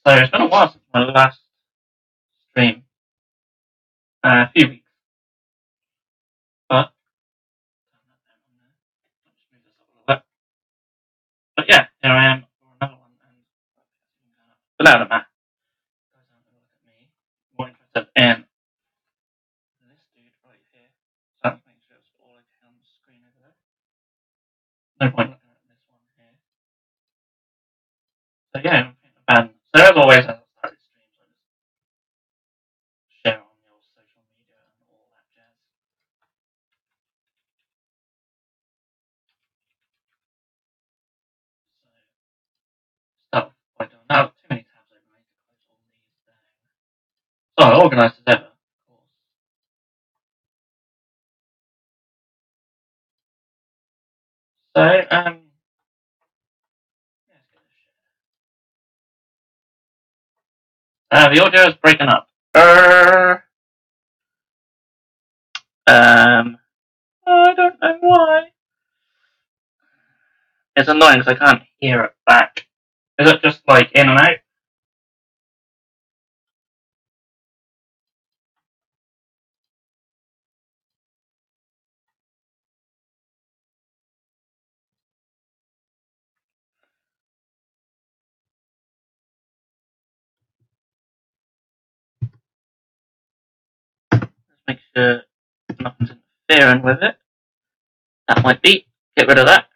So it's been a while since my last stream. A few weeks. But yeah, here I am for another one. But no, doesn't matter. More interested in this dude right here. So let's make sure it's all okay on the screen over there. No point looking at this one here. So yeah, I'm playing Abaddon. So as always, as I start these streams, I just share on your social media and all that jazz. So start by doing that. Too many tabs open. I need to close all these down. So organised as ever, of course. So the audio is breaking up. I don't know why. It's annoying because I can't hear it back. Is it just like in and out? Let's make sure nothing's interfering with it. That might be. Get rid of that.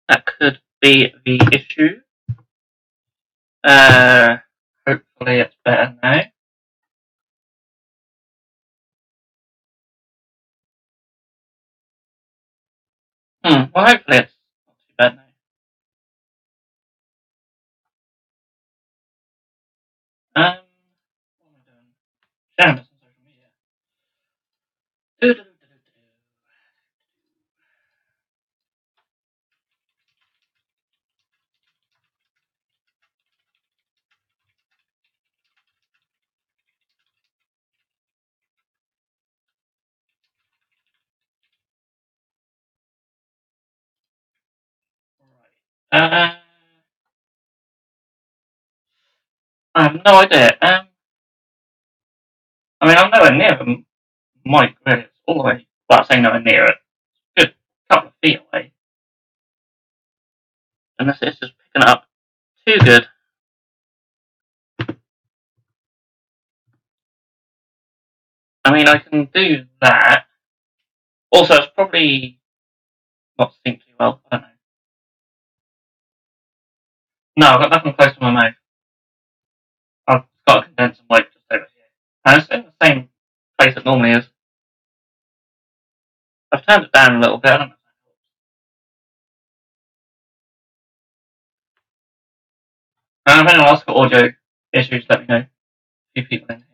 That could be the issue. Hopefully it's better now. Well, hopefully it's not too bad now. What am I doing? Sharing this on social media. Right. I have no idea. I mean, I'm nowhere near the mic really. It's all the way. Well, I say nowhere near it. Good couple of feet away. And it's just picking it up too good. I mean, I can do that. Also, it's probably not synced too well. I don't know. No, I've got nothing close to my mouth. I've got a condenser mic just over here. And it's in the same place it normally is. I've turned it down a little bit. I don't know. If anyone else got audio issues, let me know. A few people in here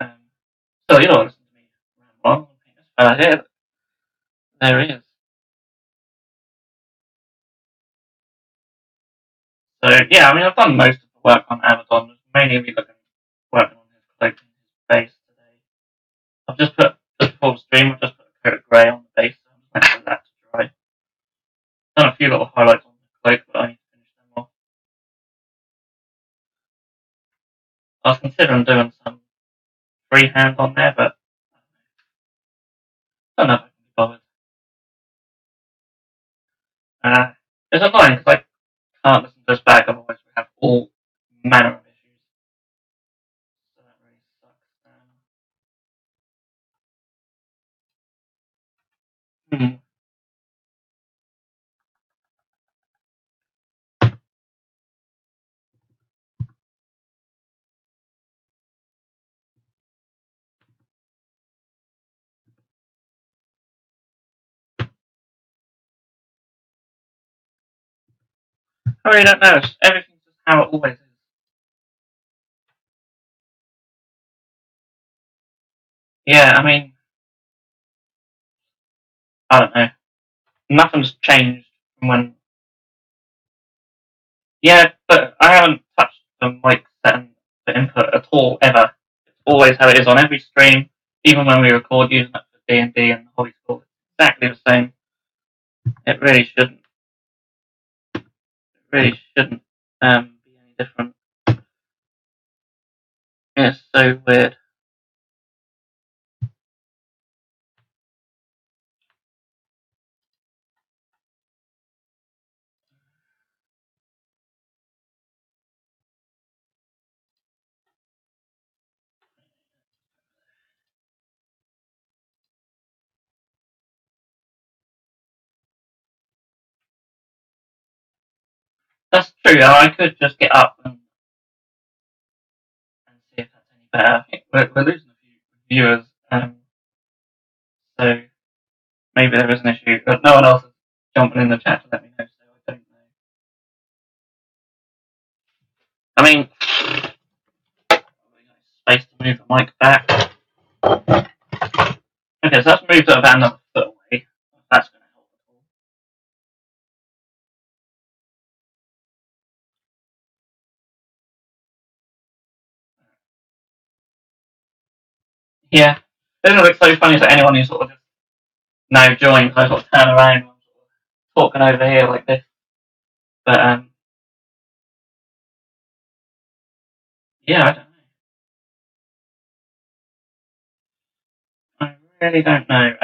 now. So you don't listen to me. Well, here. There he is. So yeah, I mean, I've done most of the work on Abaddon. Mainly me working on his cloak and his base today. I've just put before the stream. I've just put a coat of grey on the base. So I'm just waiting for that to dry. Done a few little highlights on the cloak, but I need to finish them off. I was considering doing some freehand on there, but I don't know if I can be bothered. It's annoying because I can't listen to this back, otherwise we have all manner of issues. So that really sucks. I really don't know. Everything's just how it always is. Yeah, I mean, I don't know. Nothing's changed from when. Yeah, but I haven't touched the mic setting for input at all ever. It's always how it is on every stream, even when we record using it for D&D and Hobby School. It's exactly the same. It really shouldn't. really shouldn't be any different. It's so weird. That's true. I could just get up and see if that's any better. I think we're losing a few viewers, so maybe there is an issue. But no one else is jumping in the chat to let me know, so I don't know. I mean, space to move the mic back. Okay, so that's moved it about another foot away. That's going to help at all. Yeah. Doesn't it look so funny to anyone who sort of just now joins? I sort of turn around and I'm sort of talking over here like this. But yeah, I don't know. I really don't know.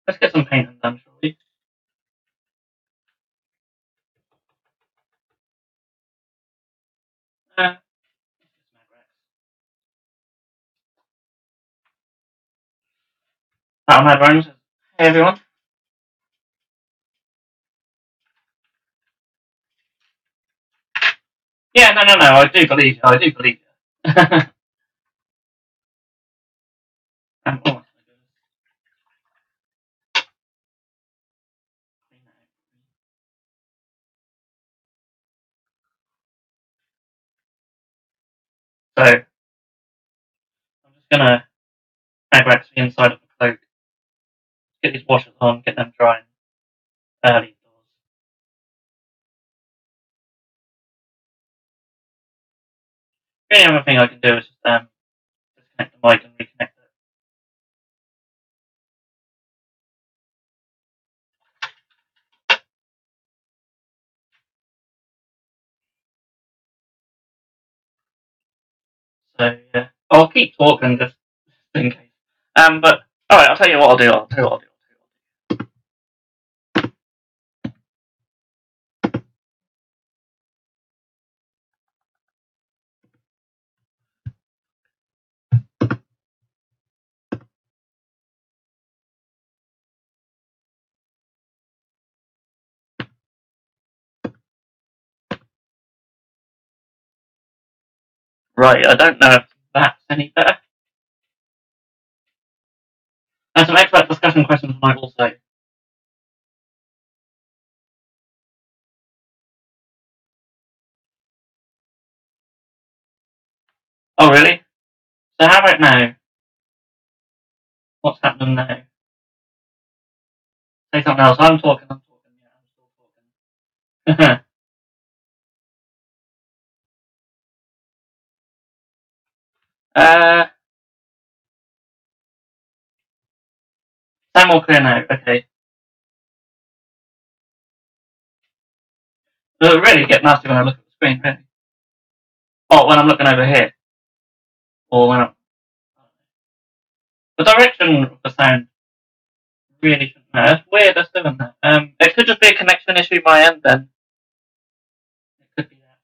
Let's get some painting done, shall we? Uh, I'm Mad Bones. Hey everyone. Yeah, no. I do believe you. I do believe you. Oh, so I'm just gonna mag wax the inside of the cloak, get these washers on, get them drying early doors. The only other thing I can do is just disconnect the mic and reconnect it. So yeah, I'll keep talking just in case. But all right, I'll tell you what I'll do. Right, I don't know if that's any better. And some expert discussion questions might also. Oh really? So how about now? What's happening now? Say something else. I'm talking. Yeah, I'm still talking. uh, sound more clear now. Okay. Does it really get nasty when I look at the screen? Really? Oh, when I'm looking over here, or when I'm. The direction of the sound really shouldn't matter. It's weird that's doing that. It could just be a connection issue my end then. It could be that.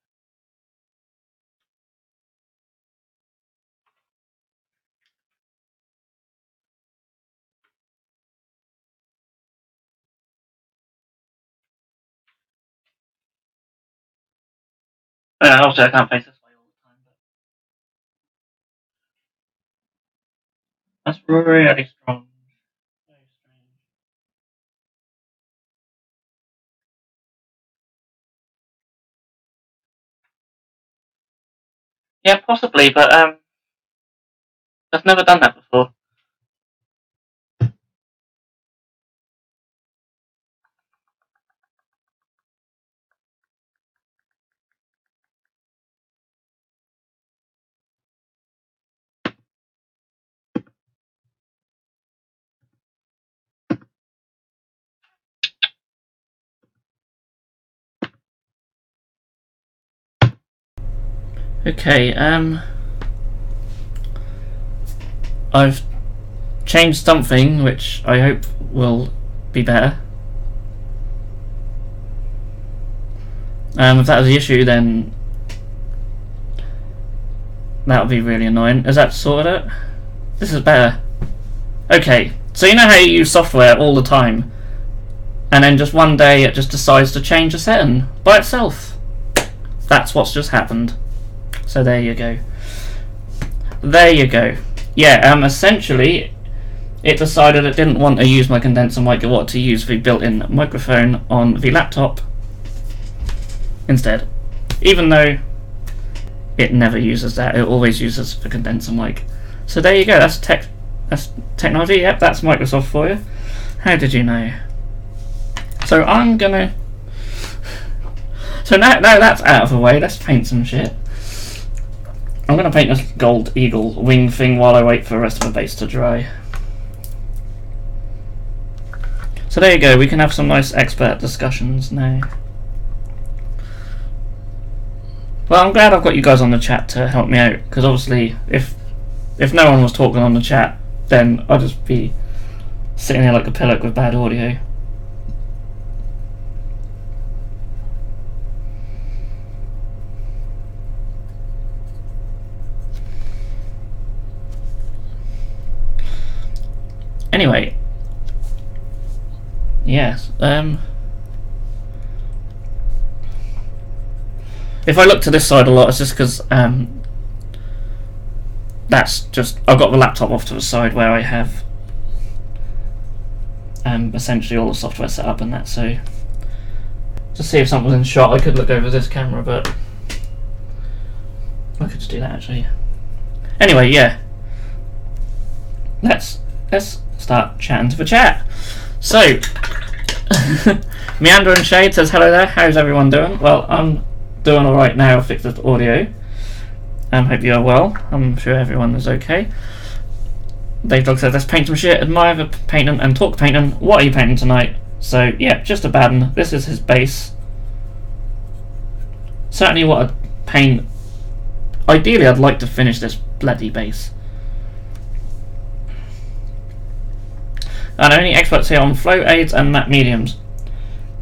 Obviously I can't face this way all the time, but that's really strong. Very strange. Yeah, possibly, but I've never done that before. Okay, I've changed something which I hope will be better. If that was the issue, then that would be really annoying. Is that sorted out? This is better. Okay, so you know how you use software all the time, and then just one day it just decides to change a setting by itself. That's what's just happened. So there you go. There you go. Yeah, essentially it decided it didn't want to use my condenser mic, it wanted to use the built-in microphone on the laptop instead. Even though it never uses that, it always uses the condenser mic. So there you go, that's technology, yep, that's Microsoft for you. How did you know? So I'm gonna... So now that's out of the way, let's paint some shit. I'm gonna paint this gold eagle wing thing while I wait for the rest of the base to dry. So there you go, we can have some nice expert discussions now. Well, I'm glad I've got you guys on the chat to help me out, because obviously if no one was talking on the chat, then I'd just be sitting there like a pillock with bad audio. Anyway, yes, if I look to this side a lot, it's just because that's just, I've got the laptop off to the side where I have essentially all the software set up and that, so to see if something was in shot I could look over this camera, but I could just do that actually. Anyway, yeah, let's start chatting to the chat. So Meander and Shade says hello there, how's everyone doing? Well, I'm doing alright now, I've fixed the audio. Hope you are well, I'm sure everyone is okay. Dave Dog says let's paint some shit, admire the painting and talk painting. What are you painting tonight? So yeah, just Abaddon, this is his base. Certainly what I'd paint, ideally I'd like to finish this bloody base. And any experts here on flow aids and map mediums?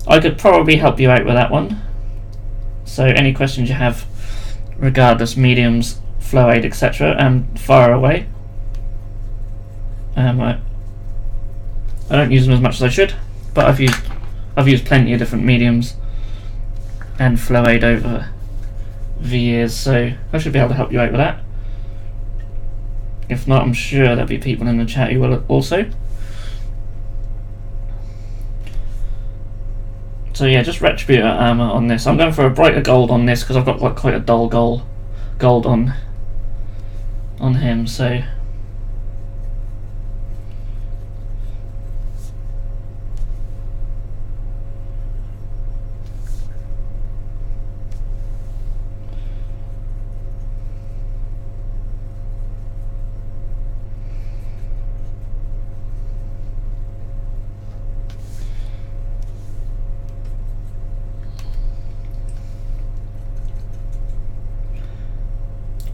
I could probably help you out with that one. So any questions you have regardless mediums, flow aid, etc., fire away. I don't use them as much as I should, but I've used plenty of different mediums and flow aid over the years, so I should be able to help you out with that. If not, I'm sure there'll be people in the chat who will also. So yeah, just Retributor armor on this. I'm going for a brighter gold on this because I've got like quite a dull gold on him. So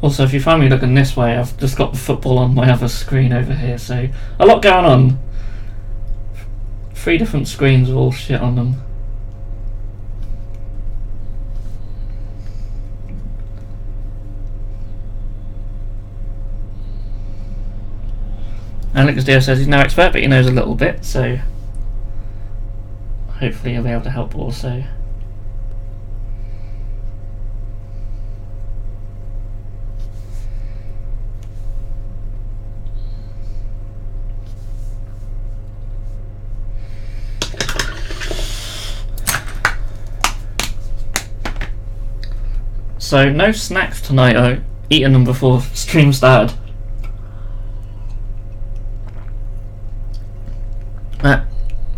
also, if you find me looking this way, I've just got the football on my other screen over here, so a lot going on. 3 different screens with all shit on them. And Lucas Dio says he's no expert, but he knows a little bit, so hopefully he'll be able to help also. So no snacks tonight, I've eaten them before stream started.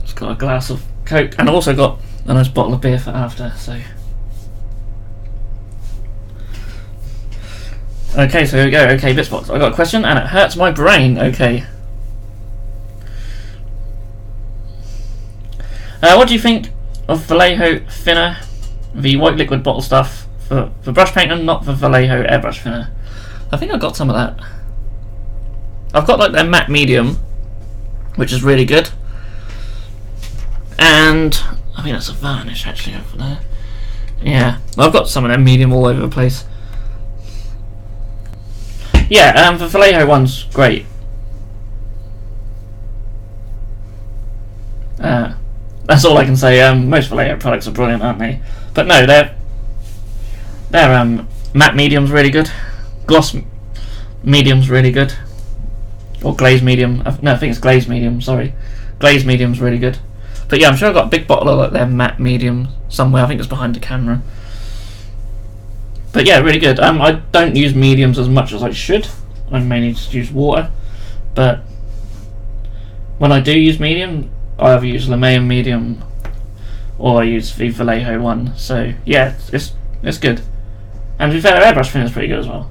Just got a glass of Coke and I've also got a nice bottle of beer for after, so. Okay, so here we go. Okay, Bitzbox, I got a question and it hurts my brain. Okay. What do you think of Vallejo Thinner, the white liquid bottle stuff for brush painting, not for Vallejo airbrush thinner. I think I got some of that. I've got like their matte medium, which is really good, and I think that's a Varnish actually over there. Yeah, I've got some of their medium all over the place. Yeah, the Vallejo one's great. That's all I can say. Most Vallejo products are brilliant, aren't they? But no, their matte medium's really good. Gloss medium's really good. Or glaze medium. No, I think it's glaze medium. Sorry, glaze medium's really good. But yeah, I'm sure I've got a big bottle of like their matte medium somewhere. I think it's behind the camera. But yeah, really good. I don't use mediums as much as I should. I mainly just use water. But when I do use medium, I either use Lemayan medium or I use the Vallejo one. So yeah, it's good. And to be fair, the airbrush thinner is pretty good as well.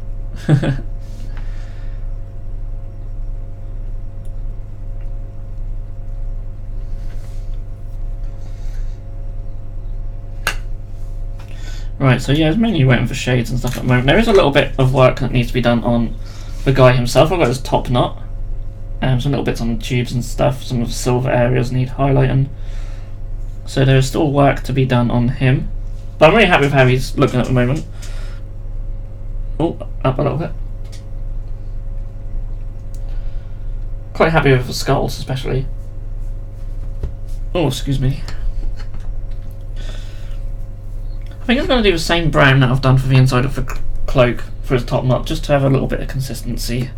Right, so yeah, it's mainly waiting for shades and stuff at the moment. There is a little bit of work that needs to be done on the guy himself. I've got his top knot. Some little bits on the tubes and stuff. Some of the silver areas need highlighting. So there is still work to be done on him. But I'm really happy with how he's looking at the moment. Oh, up a little bit. Quite happy with the skulls, especially. Oh, excuse me. I think I'm going to do the same brown that I've done for the inside of the cloak for his top knot, just to have a little bit of consistency.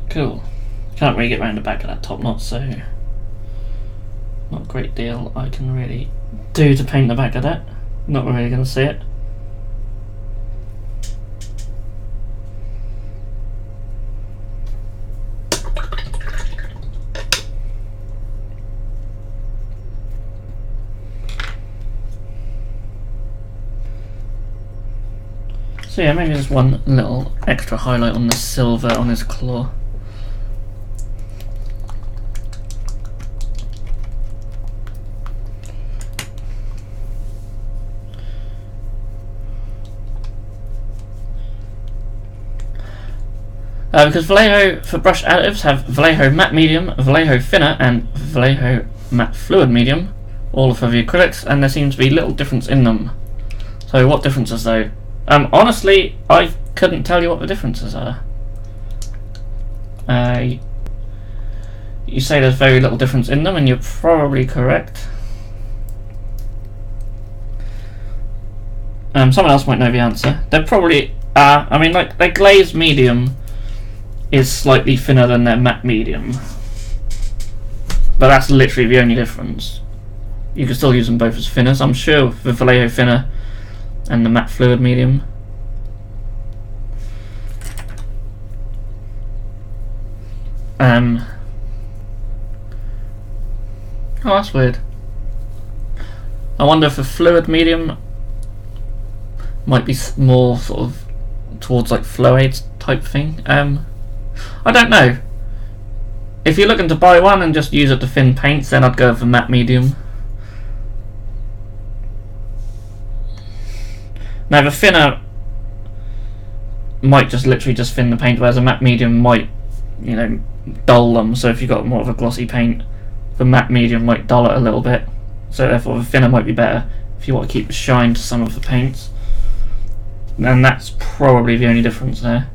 Cool. Can't really get around the back of that top knot, so not a great deal I can really do to paint the back of that. Not really going to see it. So yeah, maybe there's one little extra highlight on the silver on his claw. Because Vallejo for brush additives have Vallejo matte medium, Vallejo thinner, and Vallejo matte fluid medium, all for the acrylics, and there seems to be little difference in them. So what differences though? Honestly, I couldn't tell you what the differences are. You say there's very little difference in them, and you're probably correct. Someone else might know the answer. There probably are. I mean, like, their glazed medium is slightly thinner than their matte medium, but that's literally the only difference. You can still use them both as thinners. I'm sure the Vallejo thinner and the matte fluid medium. Oh, that's weird. I wonder if the fluid medium might be more sort of towards like flow aids type thing. I don't know. If you're looking to buy one and just use it to thin paints, then I'd go for matte medium. Now the thinner might just literally just thin the paint, whereas a matte medium might, you know, dull them. So if you've got more of a glossy paint, the matte medium might dull it a little bit. So therefore the thinner might be better if you want to keep the shine to some of the paints. And that's probably the only difference there.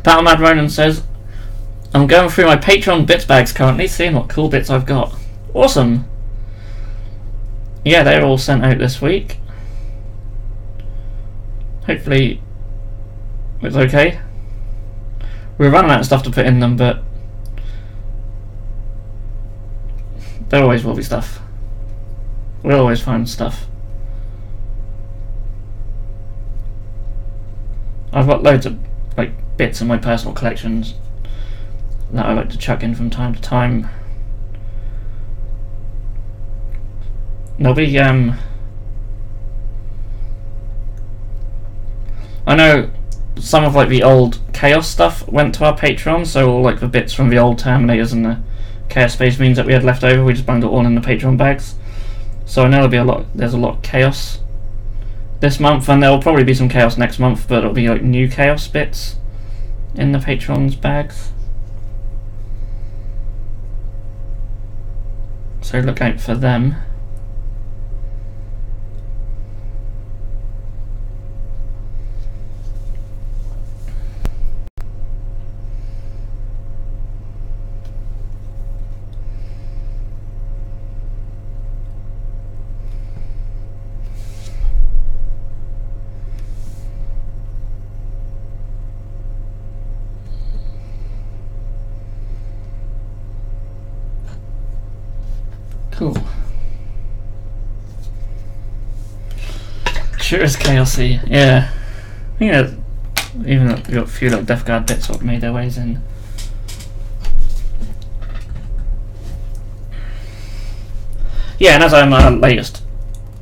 Battle Mad Ronan says, I'm going through my Patreon bits bags currently, seeing what cool bits I've got. Awesome! yeah, they're all sent out this week. Hopefully it's okay. We're running out of stuff to put in them, but there always will be stuff. We'll always find stuff. I've got loads of like bits in my personal collections that I like to chuck in from time to time. There'll be I know some of like the old Chaos stuff went to our Patreon, so all like the bits from the old Terminators and the Chaos Space Marines that we had left over, we just bunged it all in the Patreon bags. So I know there's a lot of Chaos this month, and there'll probably be some Chaos next month, but it'll be like new Chaos bits in the Patreon's bags. So look out for them. Cool. Sure is chaosy, yeah. Yeah, even we've got a few little Death Guard bits that made their ways in. Yeah, and as our latest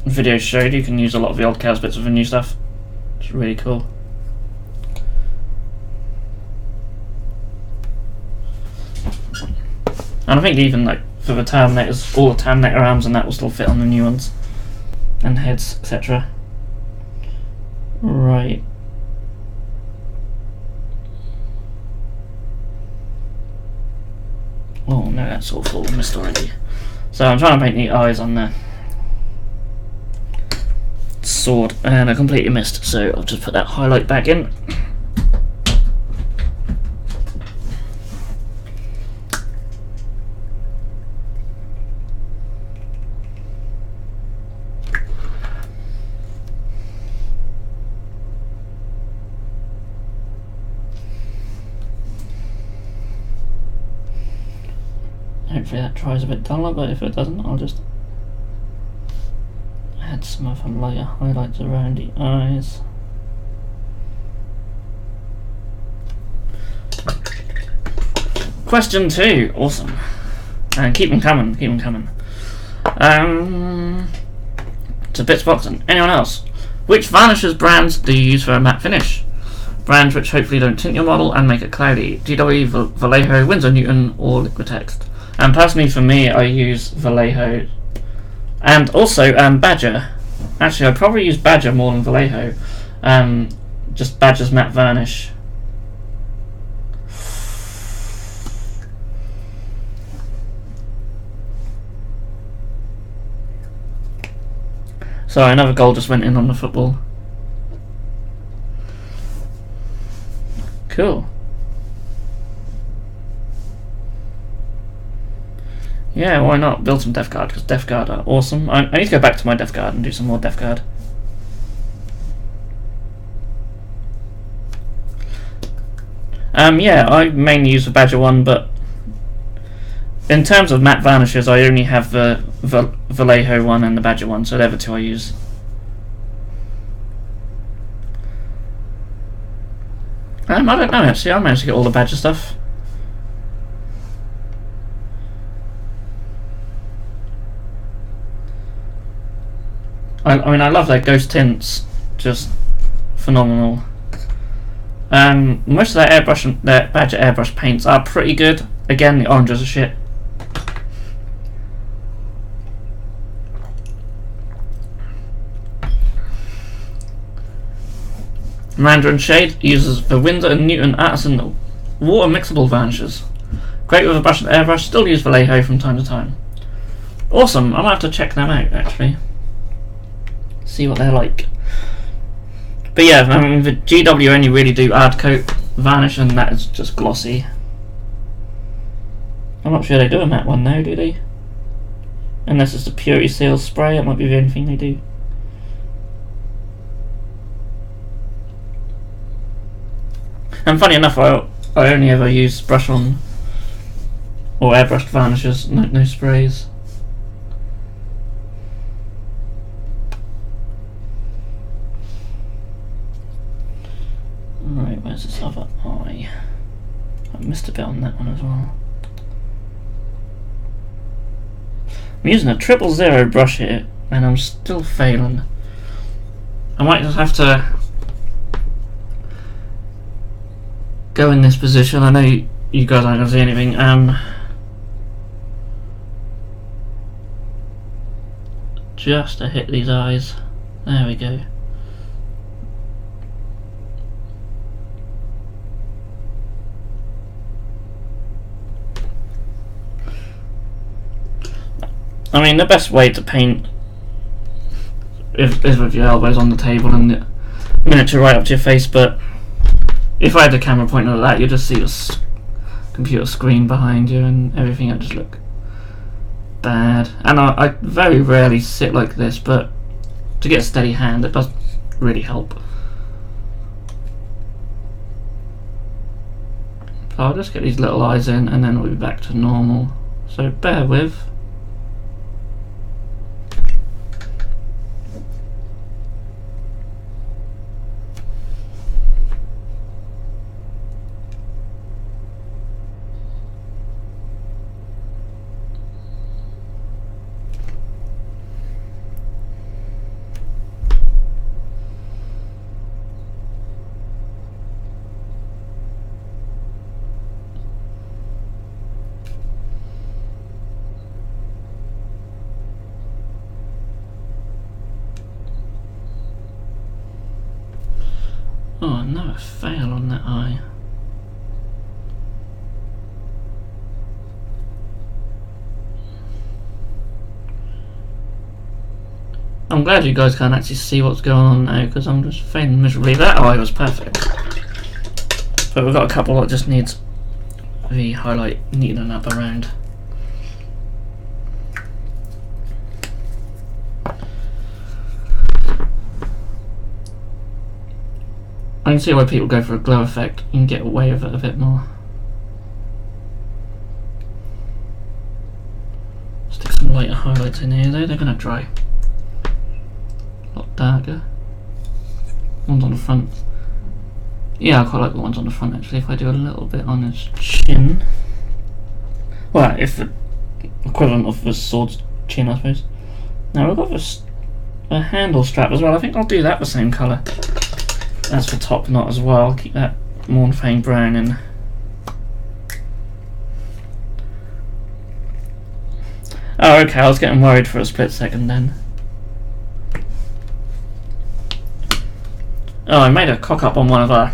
video showed, you can use a lot of the old Chaos bits with the new stuff. It's really cool. And I think even like for the Terminators, all the Terminator arms and that will still fit on the new ones. And heads, etc. Right. Oh no, that's all full of mist already. So I'm trying to make neat eyes on the sword, and I completely missed, so I'll just put that highlight back in. Hopefully that tries a bit duller, but if it doesn't, I'll just add some of the lighter highlights around the eyes. Question 2, awesome. And keep them coming, keep them coming. To Bitzbox and anyone else. Which Varnishes brands do you use for a matte finish? Brands which hopefully don't tint your model and make it cloudy. GW, Vallejo, Winsor Newton, or Liquitex. And personally for me, I use Vallejo. And also Badger. Actually, I probably use Badger more than Vallejo. Just Badger's matte varnish. Sorry, another goal just went in on the football. Cool. Yeah, why not? Build some Death Guard, because Death Guard are awesome. I need to go back to my Death Guard and do some more Death Guard. Yeah, I mainly use the Badger one, but in terms of matte varnishes, I only have the Vallejo one and the Badger one, so they're the two I use. I don't know actually, I managed to get all the Badger stuff. I mean, I love their ghost tints, just phenomenal. Most of their Badger airbrush paints are pretty good. Again, the oranges are shit. Mandarin Shade uses the Winsor and Newton Artisan water mixable varnishes. Great with a brush and airbrush, still use Vallejo from time to time. Awesome, I might have to check them out actually. See what they're like. But yeah, I mean, the GW only really do hard coat varnish, and that is just glossy. I'm not sure they do a matte one now, do they? Unless it's the Purity Seal spray, it might be the only thing they do. And funny enough, I only ever use brush on or airbrushed varnishes, no sprays. Right, where's this other eye? I missed a bit on that one as well. I'm using a 000 brush here, and I'm still failing. I might just have to go in this position. I know you guys aren't going to see anything. Just to hit these eyes. There we go. I mean, the best way to paint is with your elbows on the table and the miniature right up to your face, but if I had the camera pointing like that, you'd just see your computer screen behind you and everything would just look bad. And I very rarely sit like this, but to get a steady hand, it does really help. So I'll just get these little eyes in and then we'll be back to normal. So bear with. Oh, another fail on that eye. I'm glad you guys can't actually see what's going on now, because I'm just failing miserably. That eye was perfect. But we've got a couple that just needs the highlight neatening up around. I can see why people go for a glow effect. You can get away with it a bit more. Stick some lighter highlights in here though, they're going to dry. A lot darker. Ones on the front. Yeah, I quite like the ones on the front actually, if I do a little bit on his chin. Well, if the equivalent of the sword's chin, I suppose. Now we've got a handle strap as well. I think I'll do that the same colour as for top knot as well. Keep that Mornfane brown in. Oh, okay, I was getting worried for a split second then. Oh, I made a cock up on one of our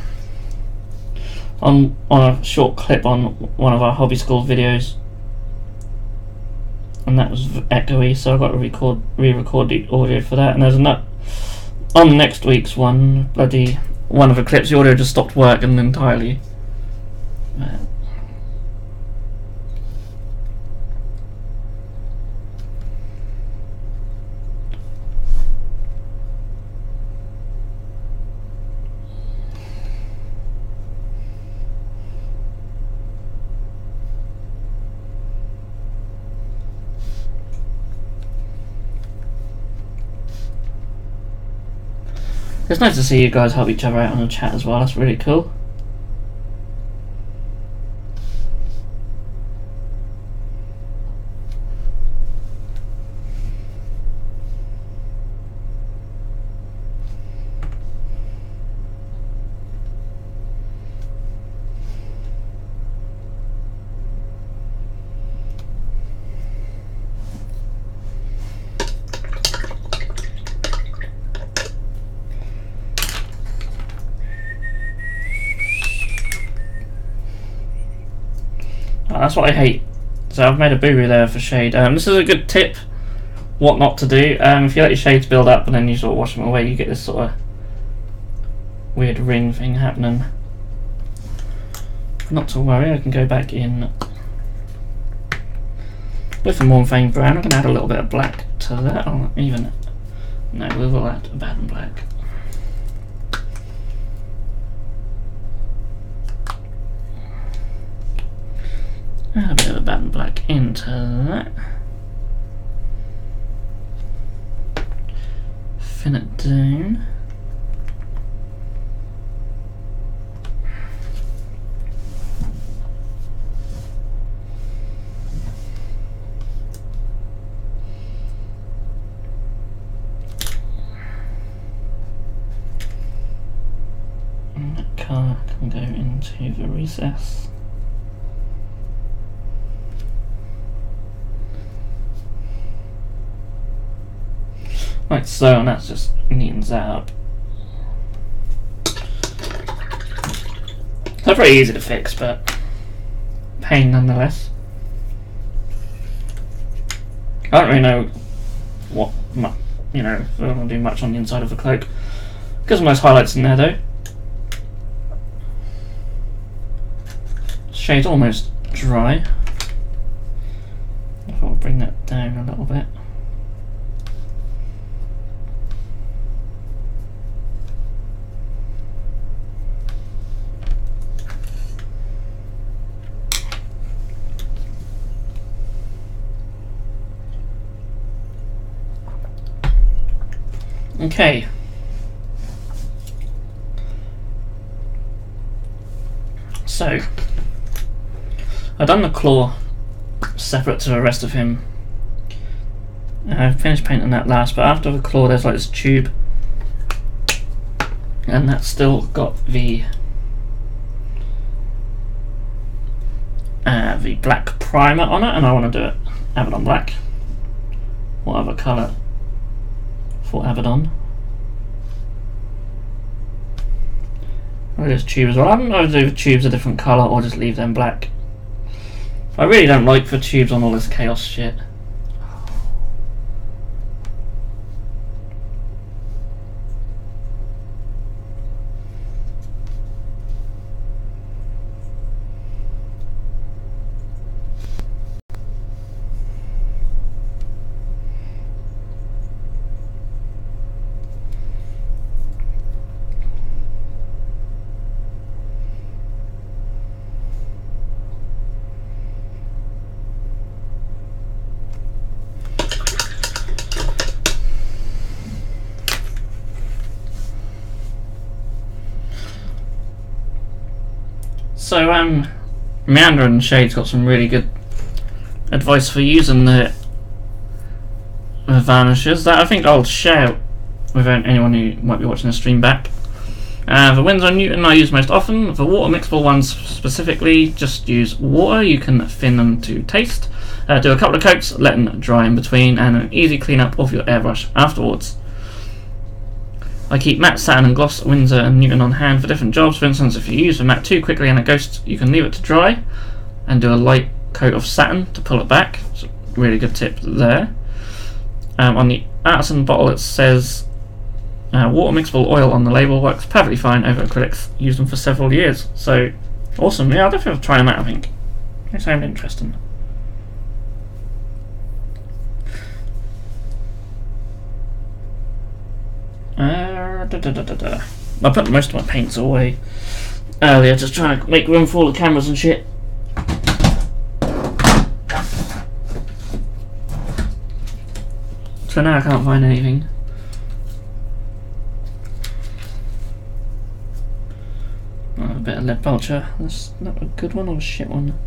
on a short clip on one of our hobby school videos, and that was echoey, so I've got to re-record the audio for that. And there's another on next week's one, bloody one of the clips, the audio just stopped working entirely. It's nice to see you guys help each other out on the chat as well, that's really cool. That's what I hate. So I've made a boo-boo there for shade. This is a good tip what not to do. If you let your shades build up and then you sort of wash them away, you get this sort of weird ring thing happening. Not to worry, I can go back in with a more faint brown. I'm going to add a little bit of black to that. I'll even no, we will add Abaddon black. Add a bit of Abaddon black into that. Thin it down. And that colour can go into the recess. Like so, and that just neatens that up. They're pretty easy to fix, but pain nonetheless. I don't really know what, you know, I don't want to do much on the inside of the cloak. Got some nice highlights in there though. Shade's almost dry. I'll bring that down a little bit. Okay. So, I've done the claw separate to the rest of him. I've finished painting that last, but after the claw there's like this tube, and that's still got the black primer on it, and I want to do it Abaddon black. What other colour for Abaddon? There's tube as well. I don't know if the tubes a different colour or just leave them black. I really don't like the tubes on all this chaos shit. So Meander and Shade's got some really good advice for using the varnishes that I think I'll share with anyone who might be watching the stream back. The Winsor & Newton I use most often. The water mixable ones specifically, just use water. You can thin them to taste. Do a couple of coats, let them dry in between, and an easy clean up of your airbrush afterwards. I keep matte, satin and gloss Winsor & Newton on hand for different jobs. For instance, if you use the matte too quickly and it ghosts, you can leave it to dry and do a light coat of satin to pull it back. It's a really good tip there. On the Artisan bottle it says water mixable oil on the label, works perfectly fine over acrylics, used them for several years. So awesome, yeah, I'll definitely try them out. I think they sound interesting. I put most of my paints away earlier, just trying to make room for all the cameras and shit. So now I can't find anything. Oh, a bit of lead vulture. That's not a good one or a shit one.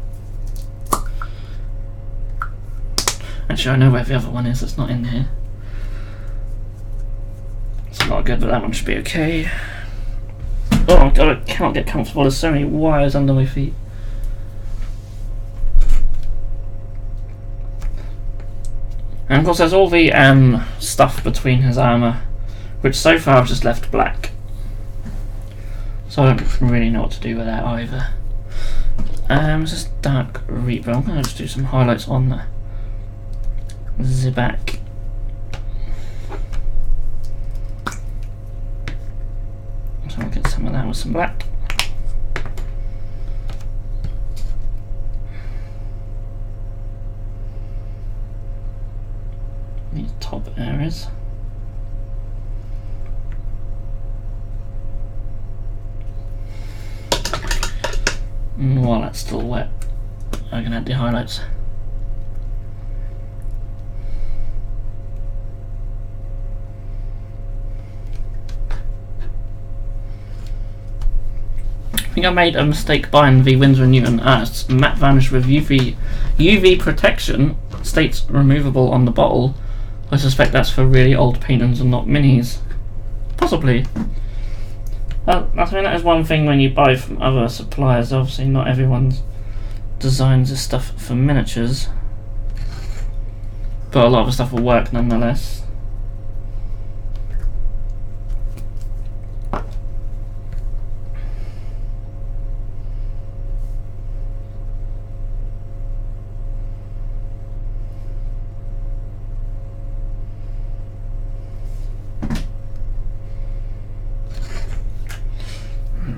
Actually, I know where the other one is. It's not in here. It's not good, but that one should be okay. Oh god, I cannot get comfortable. There's so many wires under my feet. And of course there's all the stuff between his armour, which so far I've just left black. So I don't really know what to do with that either. It's just dark Reaper. I'm going to just do some highlights on the back. So I'll get some of that with some black. top areas. And while that's still wet, I can add the highlights. I think I made a mistake buying the Winsor & Newton matte varnish with UV protection. States removable on the bottle. I suspect that's for really old paintings and not minis. Possibly. I mean, that is one thing when you buy from other suppliers. Obviously not everyone designs this stuff for miniatures, but a lot of the stuff will work nonetheless.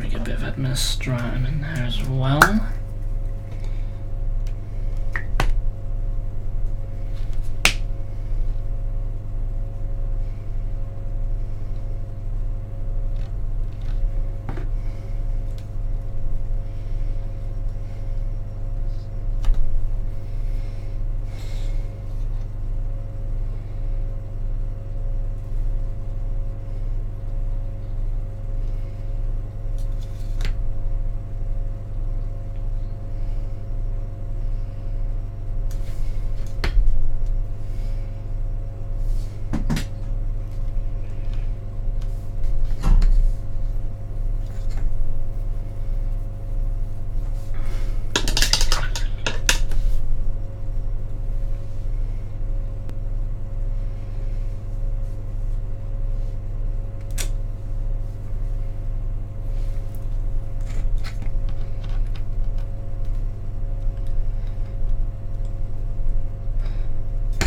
Get a bit of administratum in there as well.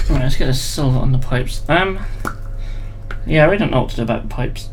Right, let's get a silver on the pipes. Yeah, we don't know what to do about the pipes.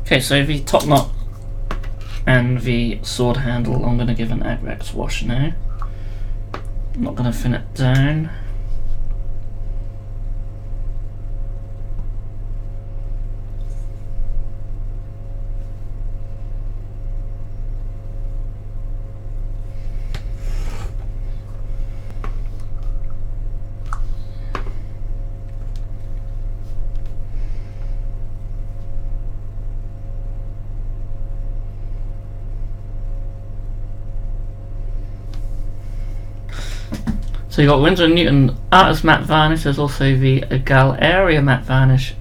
Okay, so the top knot and the sword handle I'm going to give an Agrex wash now. I'm not going to thin it down. So you've got Winsor & Newton Artist Matte Varnish, there's also the Galleria Matte Varnish,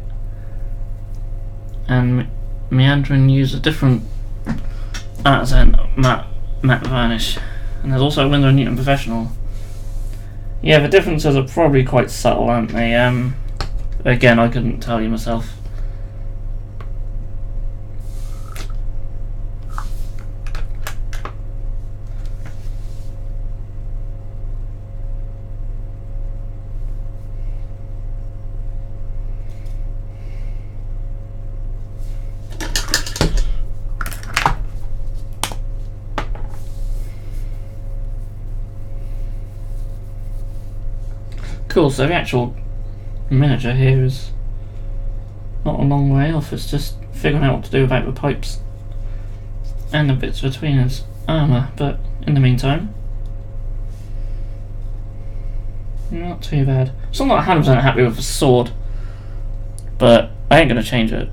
and Meandering use a different Artisan Matte Varnish, and there's also Winsor & Newton Professional. Yeah, the differences are probably quite subtle, aren't they? Again, I couldn't tell you myself. Cool, so the actual miniature here is not a long way off, it's just figuring out what to do about the pipes and the bits between his armour, but in the meantime, not too bad. So I'm not 100% happy with the sword, but I ain't going to change it.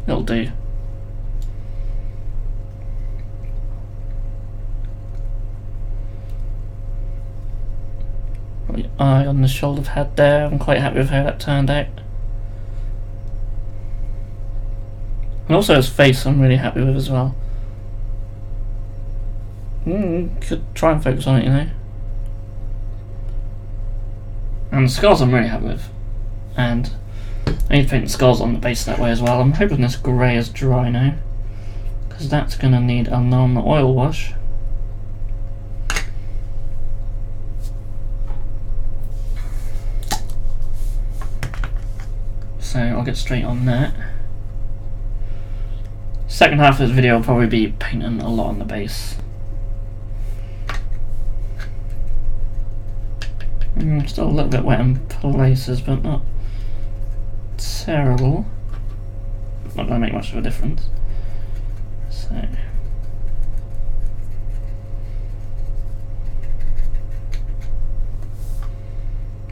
It'll do. The eye on the shoulder pad there, I'm quite happy with how that turned out. And also his face I'm really happy with as well. Could try and focus on it, you know. And the skulls I'm really happy with. And I need to paint the skulls on the base that way as well. I'm hoping this grey is dry now, because that's going to need a non-oil wash. So I'll get straight on that. Second half of this video will probably be painting a lot on the base. Still a little bit wet in places, but not terrible. Not going to make much of a difference. So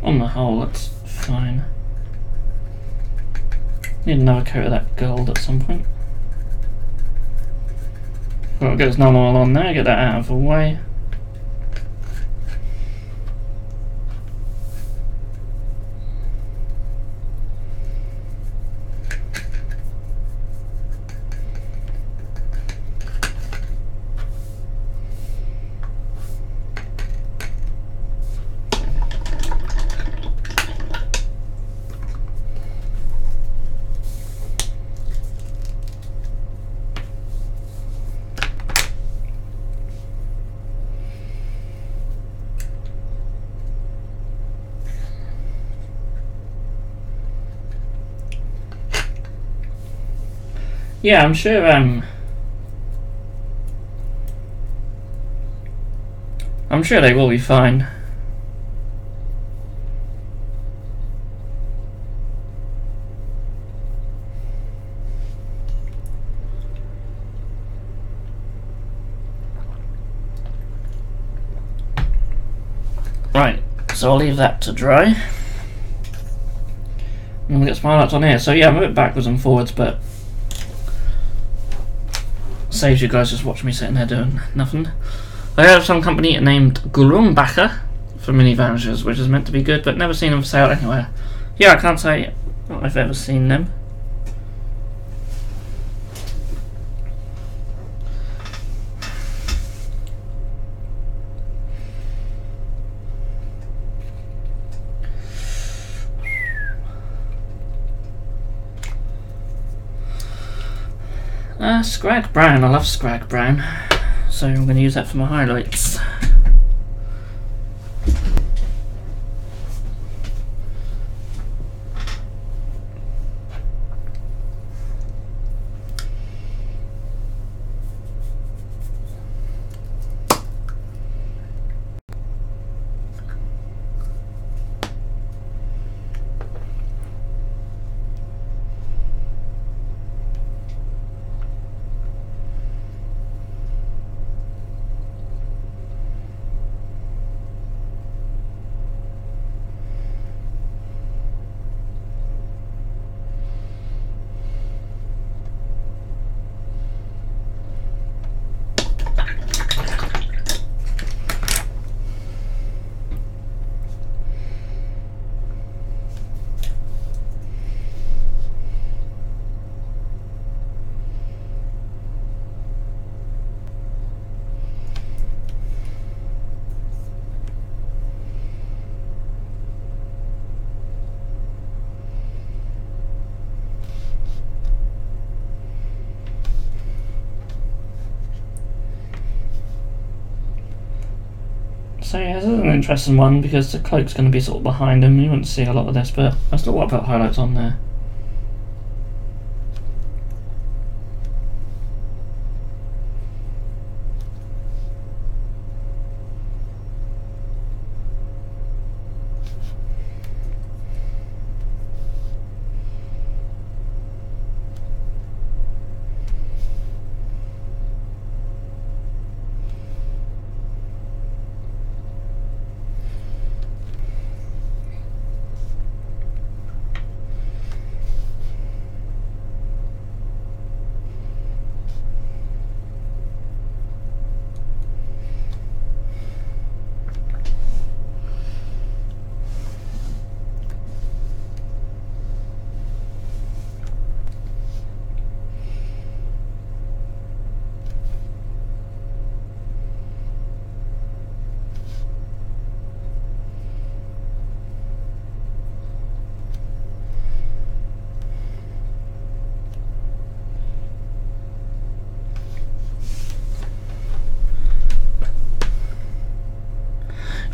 on the whole, that's fine. Need another coat of that gold at some point. Got get this non-oil on there, get that out of the way. Yeah, I'm sure they will be fine. Right, so I'll leave that to dry. And we'll get some highlights on here. So yeah, I'm a bit backwards and forwards, but saves you guys just watching me sitting there doing nothing. I heard of some company named Grumbacher for mini Vanishers, which is meant to be good, but never seen them for sale anywhere. Yeah, I can't say I've ever seen them. Scrag Brown, I love Scrag Brown, so I'm going to use that for my highlights. So yeah, this is an interesting one because the cloak's going to be sort of behind him. You won't see a lot of this, but I still want to put highlights on there.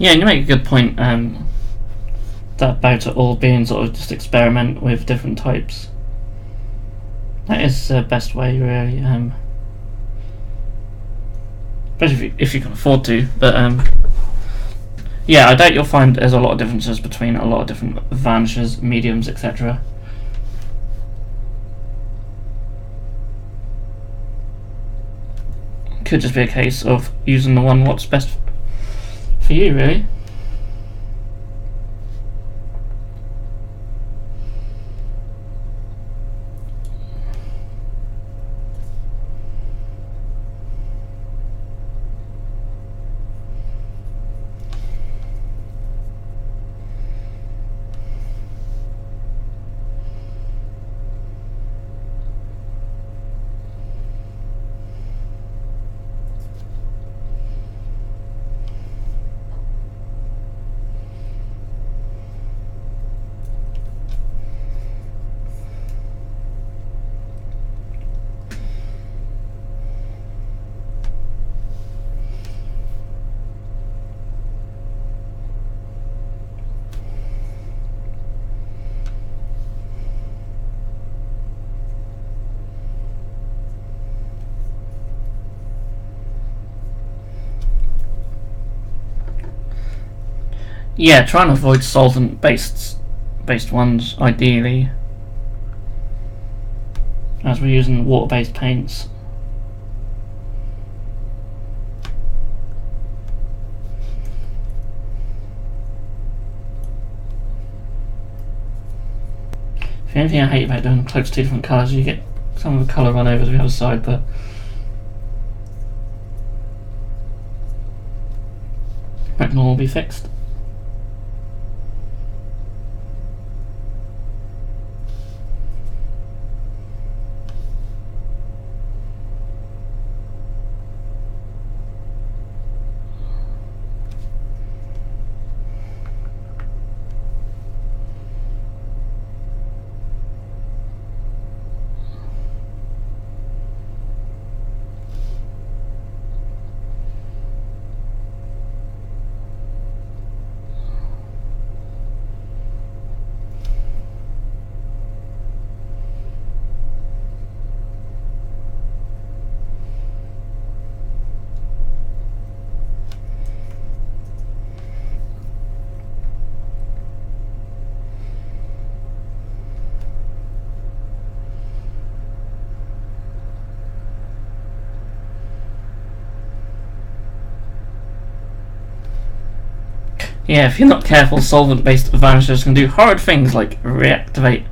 Yeah, and you make a good point that about it all being sort of just experiment with different types. That is the best way, really. Especially if you can afford to. But yeah, I doubt you'll find there's a lot of differences between a lot of different varnishes, mediums, etc. Could just be a case of using the one what's best for you, really. Yeah, try and avoid solvent-based ones, ideally, as we're using water-based paints. The only thing I hate about doing close to two different colours is you get some of the colour run over to the other side, but that can all be fixed. Yeah, if you're not careful, solvent-based varnishes can do horrid things like reactivate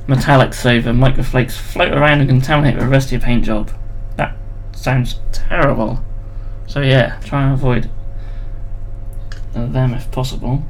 metallics so the microflakes float around and contaminate the rest of your paint job. That sounds terrible. So yeah, try and avoid them if possible.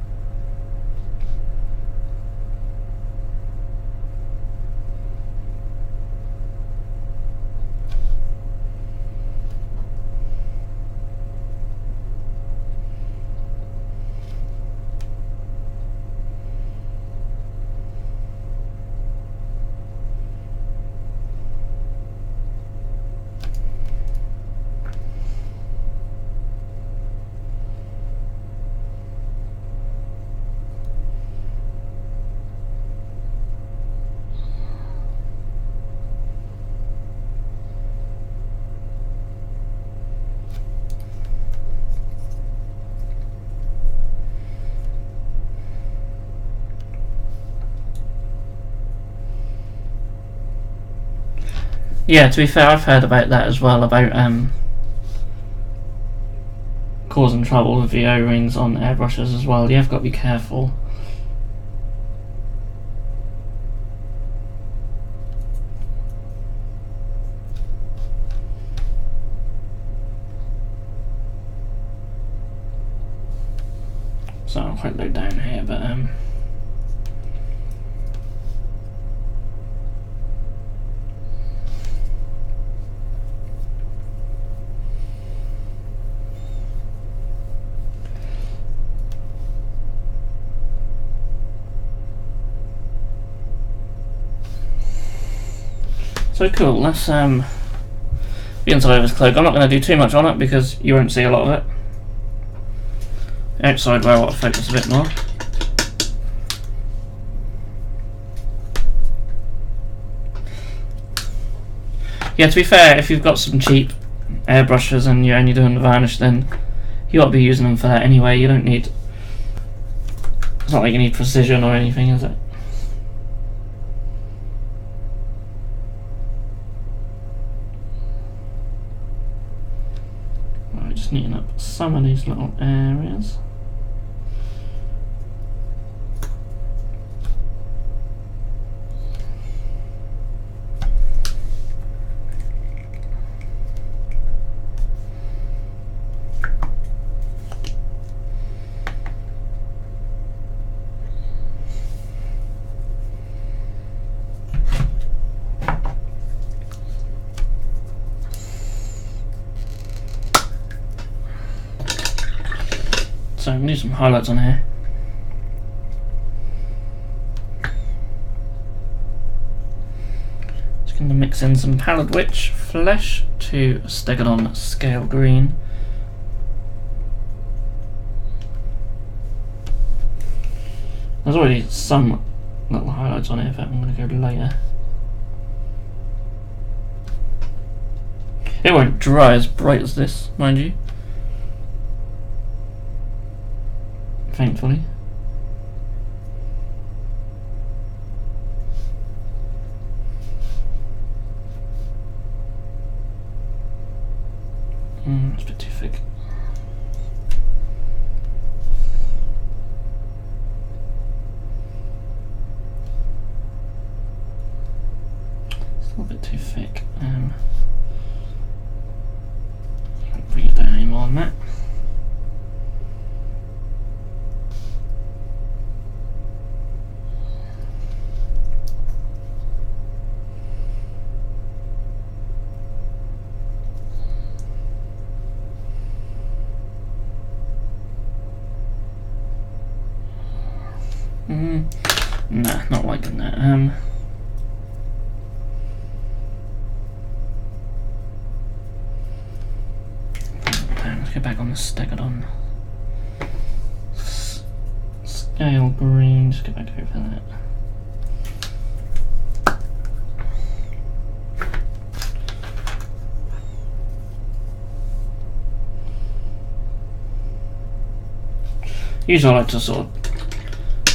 Yeah, to be fair, I've heard about that as well, about causing trouble with the O-rings on airbrushes as well. You've got to be careful. So I'm quite low down here, but so cool, let's the inside of his cloak. I'm not going to do too much on it because you won't see a lot of it. Outside where I want to focus a bit more. Yeah, to be fair, if you've got some cheap airbrushes and you're only doing the varnish, then you ought to be using them for that anyway. You don't need... It's not like you need precision or anything, is it? Right, just neaten up some of these little areas. So we need some highlights on here. Just going to mix in some Pallid Witch Flesh to Stegodon Scale Green. There's already some little highlights on here, but I'm going to go later. It won't dry as bright as this, mind you. Thankfully. It's a bit too thick. Still a bit too thick. Can't bring it down any more than that. Nah, not liking that. Let's go back on the Stegodon. Scale green, just go back over that. Usually I like to sort of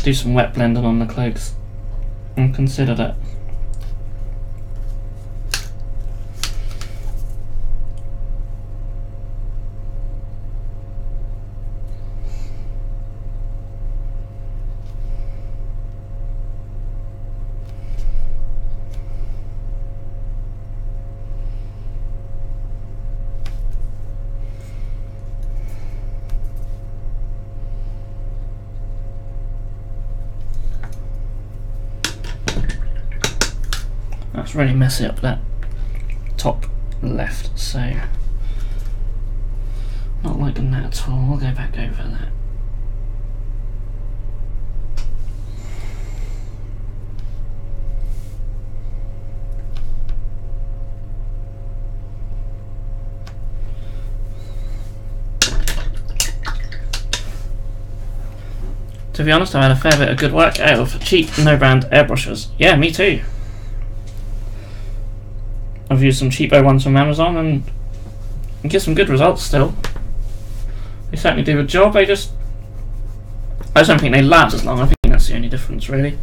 do some wet blending on the cloaks and consider that. That's really messing up that top left, so not liking that at all. We'll go back over that. To be honest, I've had a fair bit of good work out of cheap, no-brand airbrushes. Yeah, me too. I've used some cheapo ones from Amazon and get some good results still. They certainly do a job, I just don't think they last as long. I think that's the only difference, really.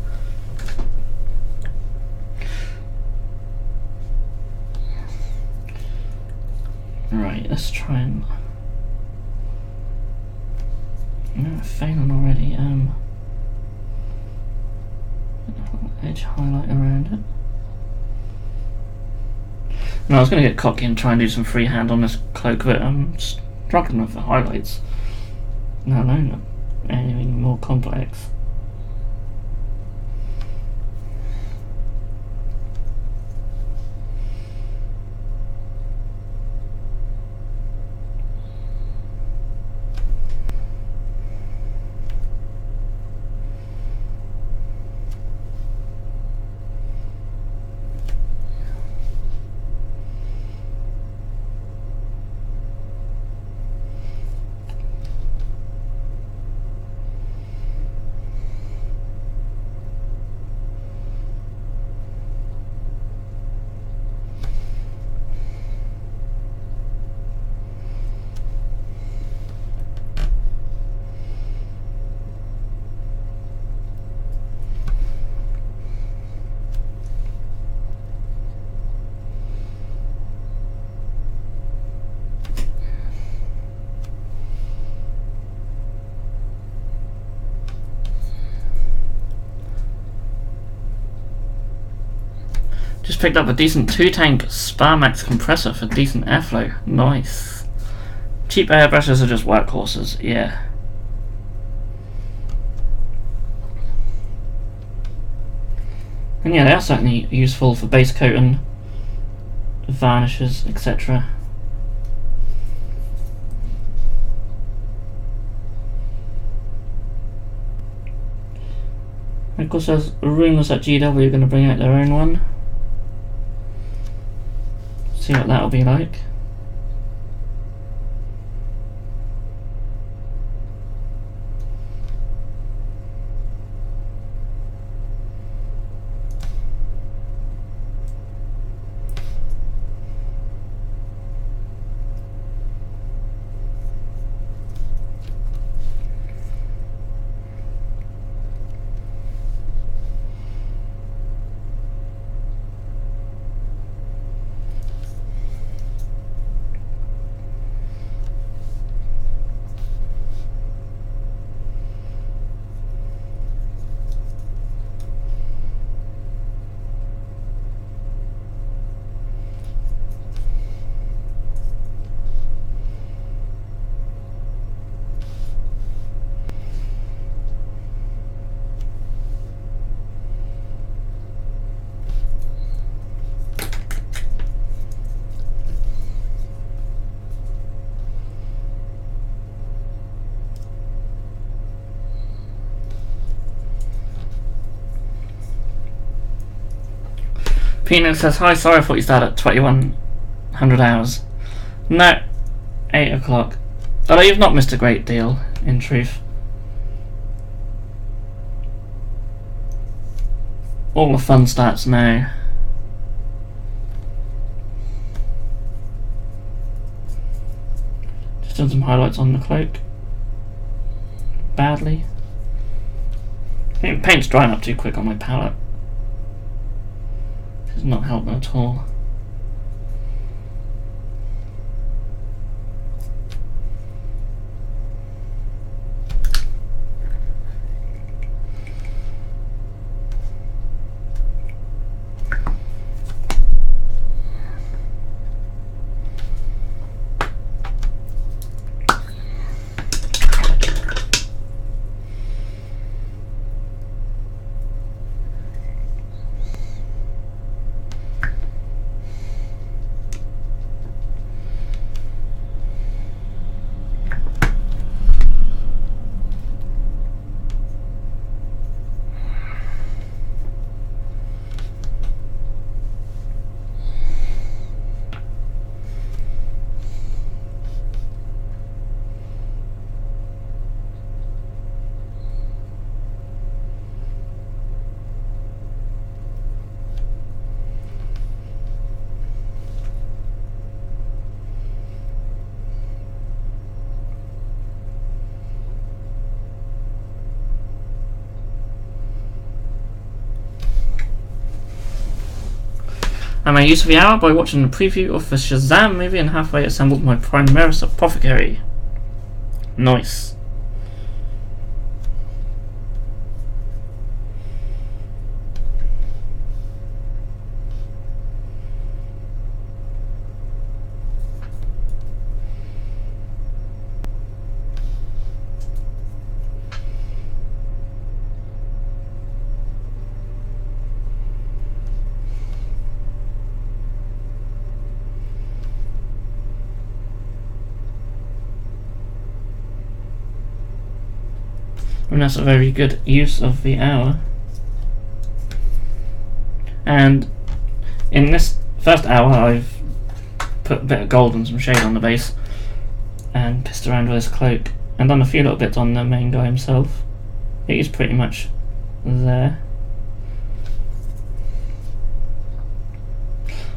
Right, let's try and... No, failing already. Edge highlight around it. No, I was going to get cocky and try and do some freehand on this cloak, but I'm struggling with the highlights. No, anything more complex. just picked up a decent 2-tank Sparmax compressor for decent airflow. Nice. Cheap airbrushes are just workhorses, yeah. And yeah, they are certainly useful for base coating, varnishes, etc. And of course, there's rumours that GW are going to bring out their own one. See what that'll be like. Peanut says, hi, sorry I thought you started at 2100 hours. No, 8 o'clock. Although you've not missed a great deal, in truth. All the fun starts now. Just done some highlights on the cloak. Badly. I think paint's drying up too quick on my palette. It's not helping at all. I made use of the hour by watching the preview of the Shazam movie and halfway assembled my Primaris Apothecary. Nice. And that's a very good use of the hour. And in this first hour I've put a bit of gold and some shade on the base and pissed around with this cloak and done a few little bits on the main guy himself. He's pretty much there.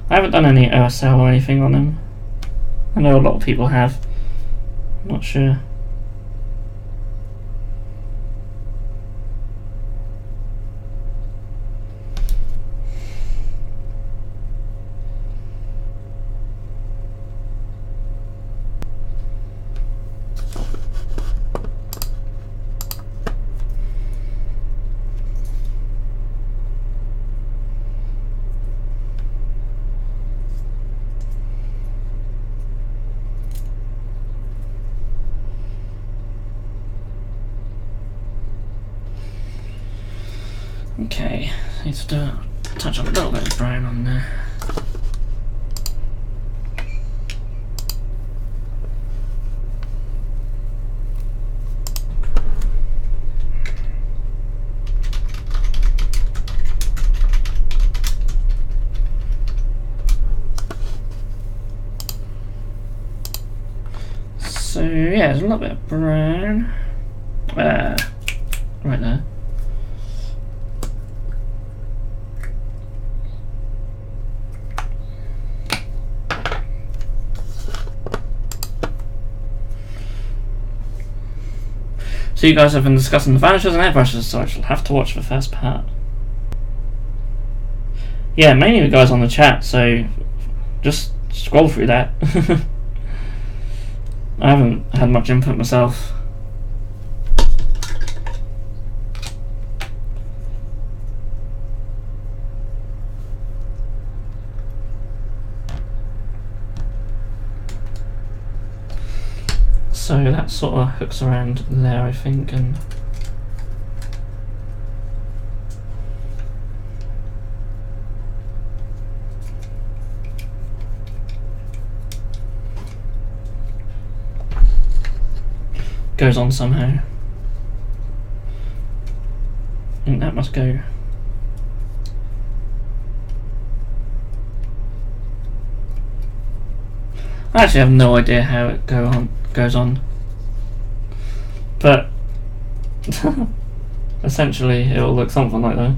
I haven't done any OSL or anything on him. I know a lot of people have. I'm not sure. Need to touch on a little bit of brown on there. So yeah, there's a little bit of brown. Right there. So you guys have been discussing the vanishes and airbrushes, so I shall have to watch the first part. Yeah, mainly the guys on the chat, so just scroll through that. I haven't had much input myself. So that sort of hooks around there, I think, and goes on somehow. I think that must go. I actually have no idea how it goes on, but essentially it will look something like that.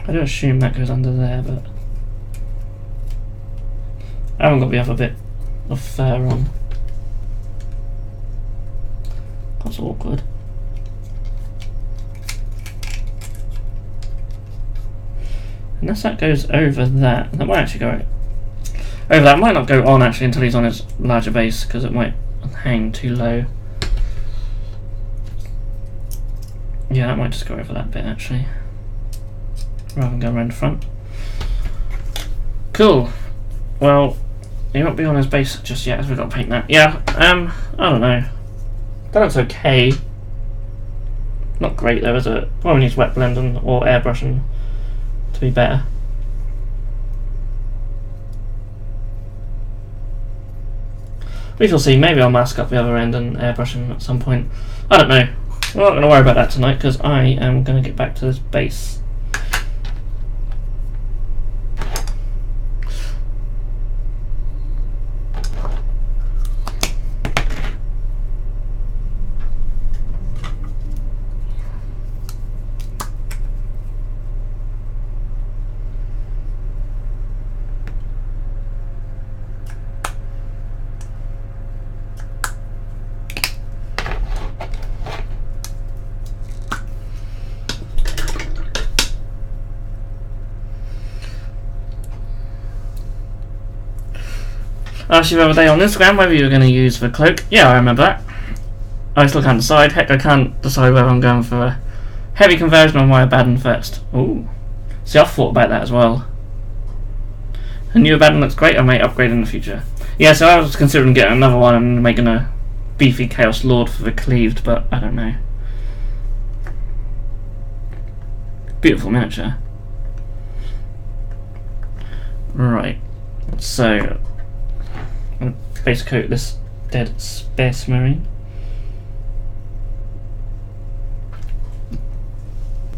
I do assume that goes under there, but I haven't got the other bit of fur on. That's awkward. Unless that goes over that might actually go over that. Might not go on actually until he's on his larger base, because it might hang too low. Yeah, that might just go over that bit actually, rather than go around the front. Cool. Well, he won't be on his base just yet, as we've got to paint that. Yeah, I don't know. That looks okay. Not great though, is it? Probably needs wet blending or airbrushing to be better. We shall see. Maybe I'll mask up the other end and airbrush him at some point. I don't know. I'm not going to worry about that tonight, because I am going to get back to this base. I asked you the other day on Instagram whether you were going to use the cloak. Yeah, I remember that. I still can't decide. Heck, I can't decide whether I'm going for a heavy conversion or my Abaddon first. Ooh. See, I've thought about that as well. A new Abaddon looks great. I may upgrade in the future. Yeah, so I was considering getting another one and making a beefy Chaos Lord for the cleaved, but I don't know. Beautiful miniature. Right. So I'm going to base coat this dead Space Marine.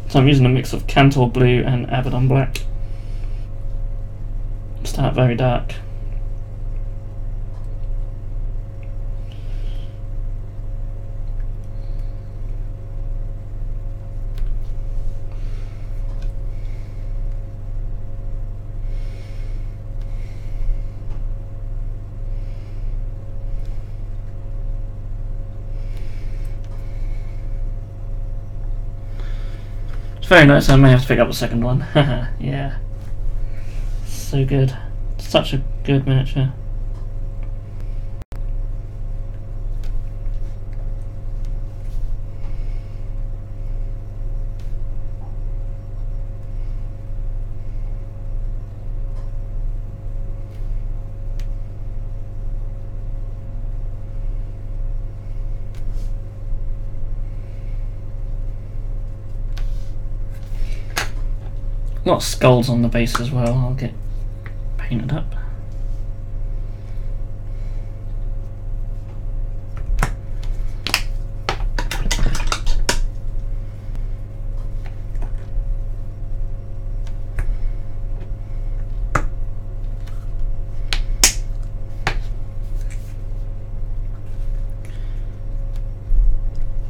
So I'm using a mix of Cantor Blue and Abaddon Black. Start very dark. It's very nice. I may have to pick up a second one. Yeah. So good. Such a good miniature. A lot of skulls on the base as well. I'll get painted up.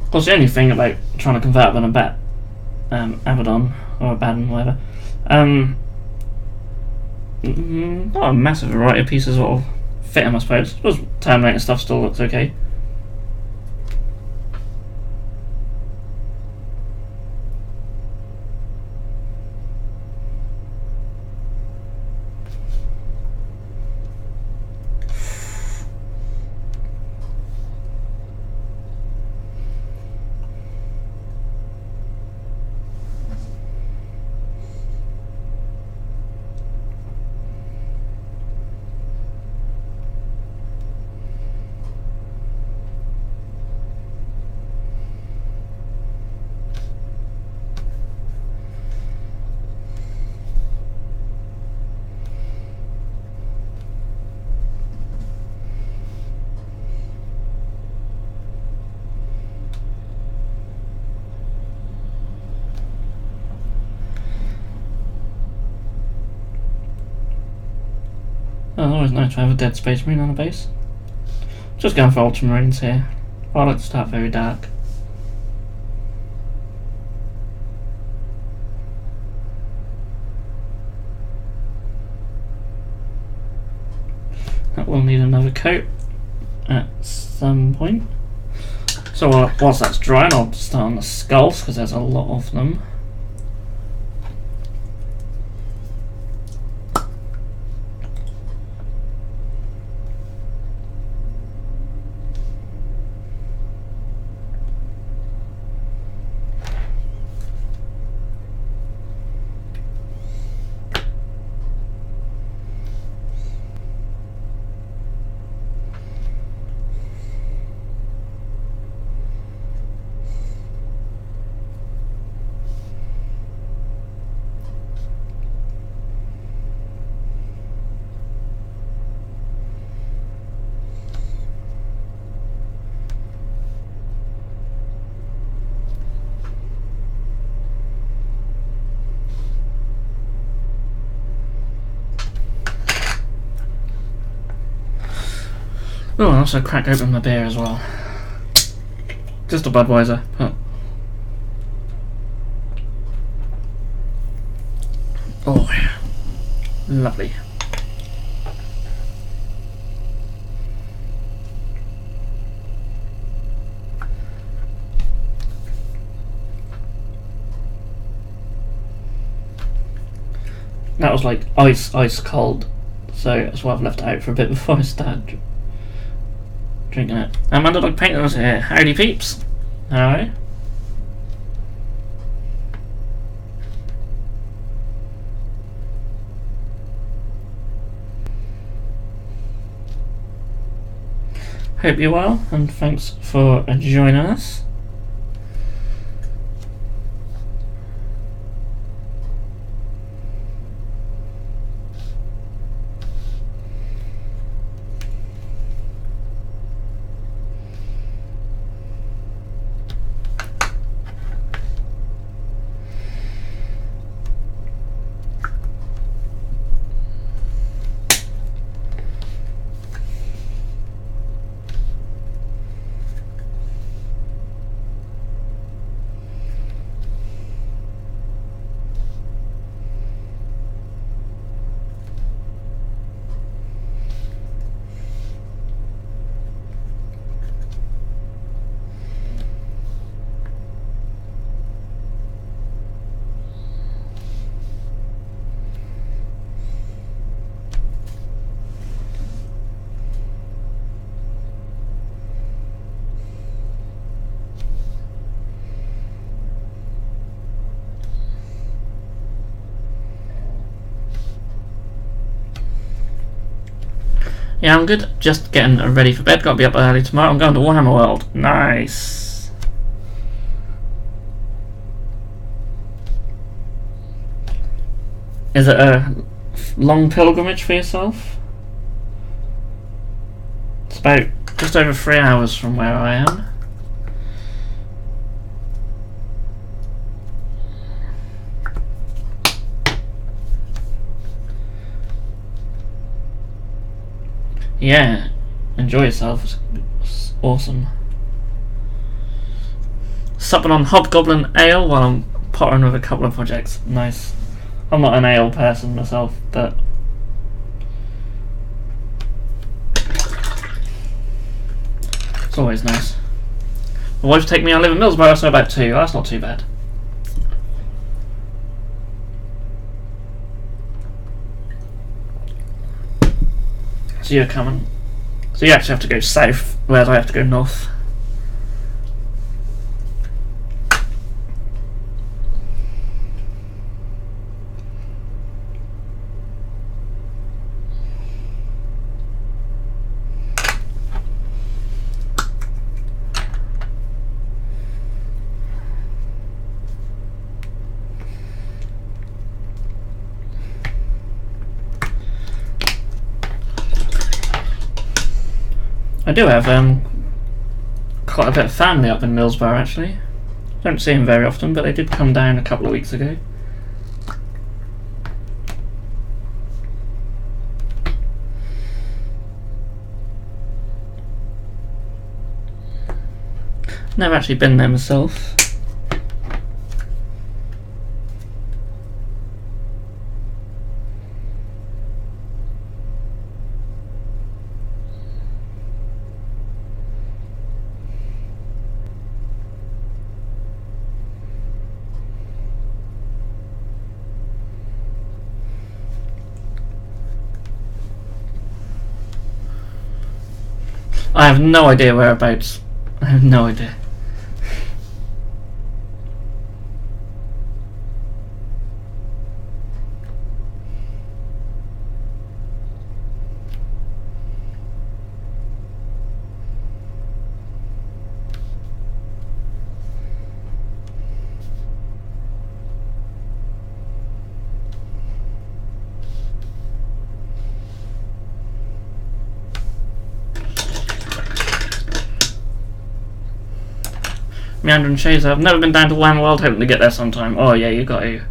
Of course, the only thing about trying to convert them about Abaddon or Abaddon, whatever, not a massive variety of pieces that'll fit them, I suppose. I suppose Terminator stuff still looks okay. Oh, it's always nice to have a dead space marine on a base. Just going for ultramarines here. I like to start very dark. That will need another coat at some point. So whilst that's drying, I'll start on the skulls because there's a lot of them. Oh, I also cracked open my beer as well. Just a Budweiser, but... oh, yeah. Lovely. That was like ice cold, so that's why I've left it out for a bit before I start drinking it. Underdog Painters here. Howdy peeps. Hello. Hope you're well, and thanks for joining us. Yeah, I'm good. Just getting ready for bed. Gotta be up early tomorrow. I'm going to Warhammer World. Nice. Is it a long pilgrimage for yourself? It's about just over 3 hours from where I am. Yeah, enjoy yourself. It's awesome. Supping on Hobgoblin Ale while I'm pottering with a couple of projects. Nice. I'm not an ale person myself, but it's always nice. My wife's taking me on live in Millsborough, so about 2. That's not too bad. So you're coming. So you actually have to go south, whereas I have to go north. I do have quite a bit of family up in Millsborough actually. Don't see them very often, but they did come down a couple of weeks ago. Never actually been there myself. I have no idea whereabouts. I have no idea. Meandering Shades. I've never been down to One World, hoping to get there sometime. Oh yeah, you got to.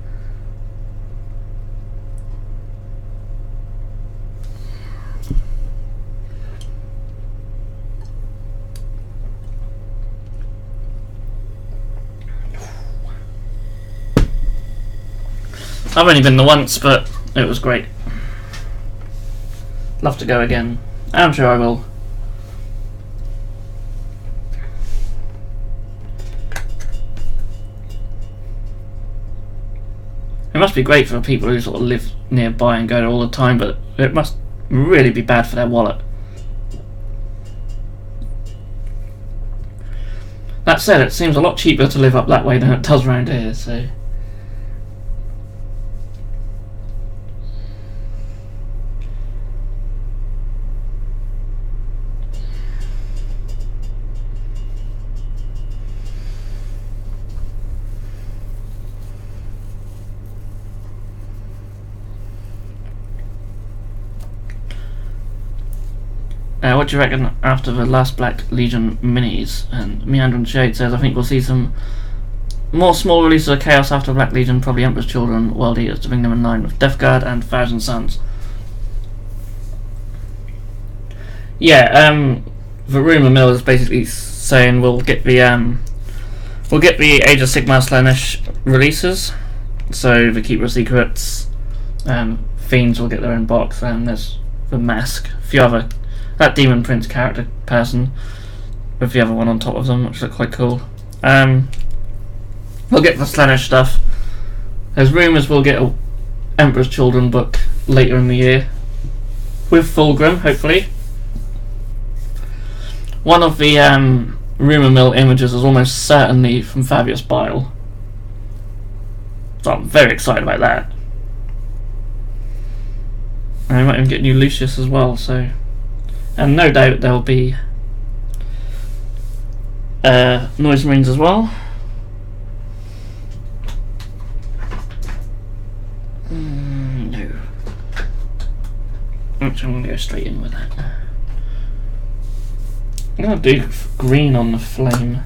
I've only been there once, but it was great. Love to go again. I'm sure I will. It must be great for people who sort of live nearby and go there all the time, but it must really be bad for their wallet. That said, it seems a lot cheaper to live up that way than it does around here, so... what do you reckon after the last Black Legion minis? And Meandering Shade says, I think we'll see some more small releases of Chaos after Black Legion, probably Emperor's Children, World Eaters to bring them in line with Death Guard and Thousand Suns. Yeah, the rumour mill is basically saying we'll get the Age of Sigmar Slaanesh releases. So the Keeper of Secrets, Fiends will get their own box, and there's the Mask, a few other. That Demon Prince character person with the other one on top of them, which look quite cool. We'll get the Slaanesh stuff. There's rumours we'll get a Emperor's Children book later in the year with Fulgrim, hopefully. One of the rumour mill images is almost certainly from Fabius Bile, so I'm very excited about that. And we might even get new Lucius as well, so... And no doubt there'll be Noise Marines as well. Actually, I'm going to go straight in with that. I'm going to do green on the flame.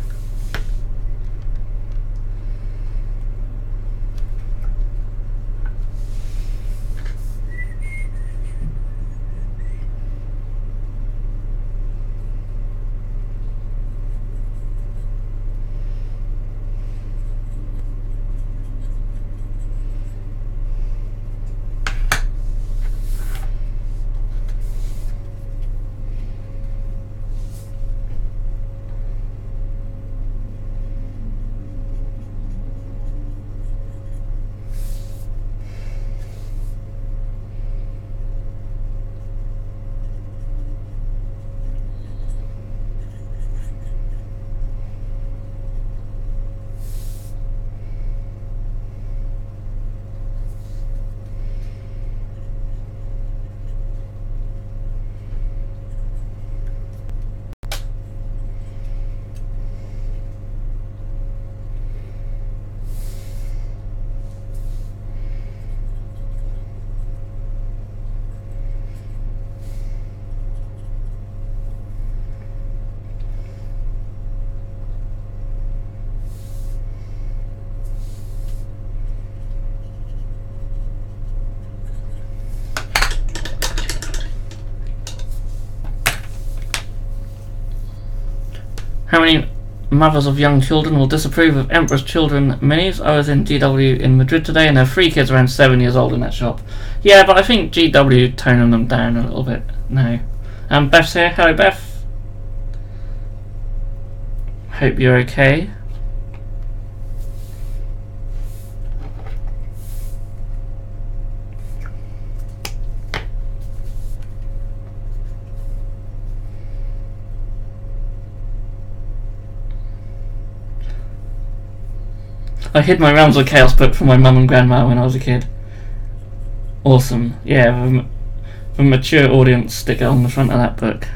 How many mothers of young children will disapprove of Emperor's Children minis? I was in GW in Madrid today and there are 3 kids around 7 years old in that shop. Yeah, but I think GW toning them down a little bit now. Beth's here. Hello, Beth. Hope you're okay. I hid my Realms of Chaos book from my mum and grandma when I was a kid. Awesome. Yeah, the mature audience sticker on the front of that book.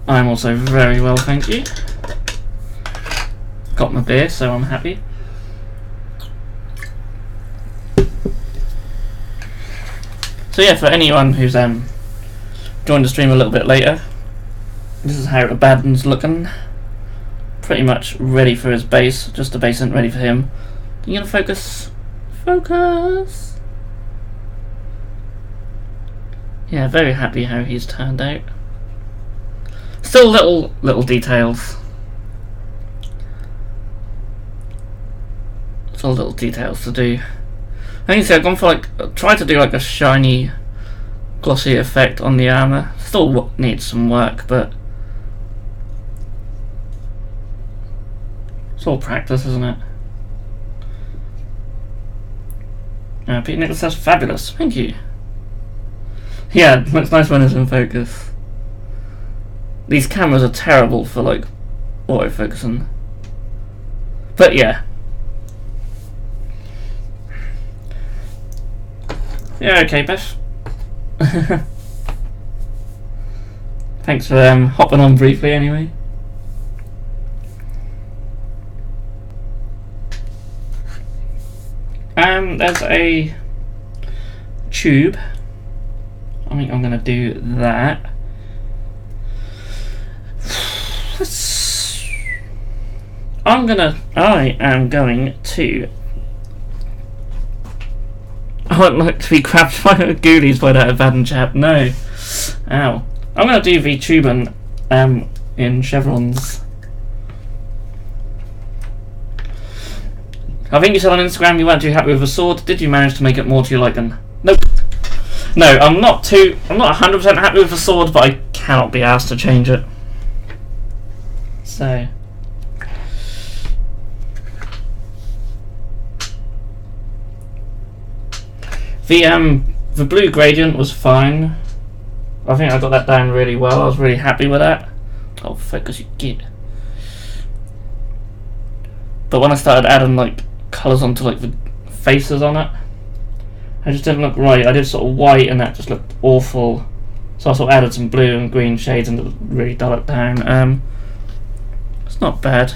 I'm also very well, thank you. Got my beer, so I'm happy. So yeah, for anyone who's joined the stream a little bit later, this is how Abaddon's looking. Pretty much ready for his base, just the base isn't ready for him. You gonna focus? Focus! Yeah, very happy how he's turned out. Still little details. Still little details to do. I think so. I've gone for try to do a shiny, glossy effect on the armor. Still needs some work, but it's all practice, isn't it? Peter Nicholas says fabulous. Thank you. Yeah, it looks nice when it's in focus. These cameras are terrible for autofocusing, but yeah. Yeah, okay, Beth. Thanks for hopping on briefly anyway. There's a tube. I think I'm gonna do that. I am going to. I would like to be grabbed by the ghoulies by that Abaddon chap. No. Ow. I'm going to do the Tuban in chevrons. I think you said on Instagram you weren't too happy with the sword. Did you manage to make it more to your liking? Nope. No, I'm not 100% happy with the sword, but I cannot be asked to change it. So the blue gradient was fine. I think I got that down really well. I was really happy with that. Oh, focus, you git. But when I started adding colours onto the faces on it, it just didn't look right. I did sort of white and that just looked awful. So I sort of added some blue and green shades and really dull it down. It's not bad.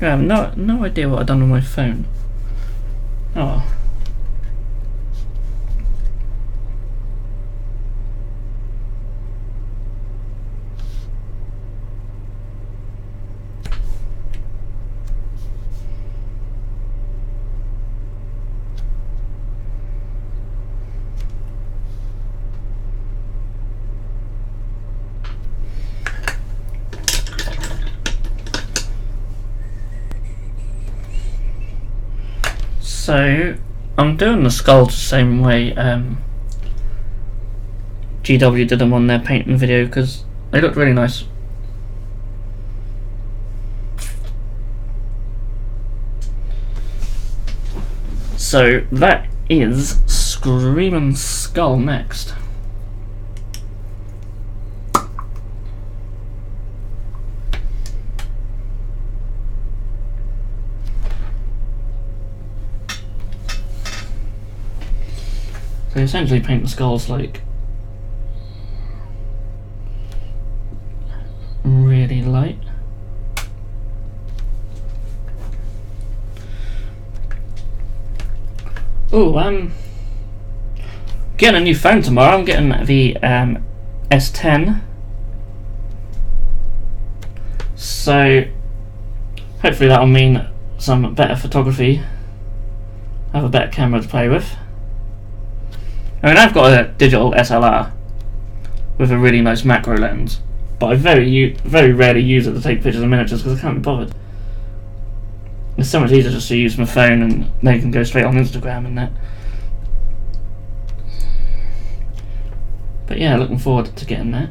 Yeah, I have no idea what I've done with my phone. Oh well. So, I'm doing the skulls the same way GW did them on their painting video because they looked really nice. So that is Screaming Skull next. So essentially paint the skulls like really light. Oh, getting a new phone tomorrow. I'm getting the S10. So hopefully that'll mean some better photography. Have a better camera to play with. I mean, I've got a digital SLR with a really nice macro lens, but I very rarely use it to take pictures of miniatures because I can't be bothered. It's so much easier just to use my phone and they can go straight on Instagram and that. But yeah, looking forward to getting that.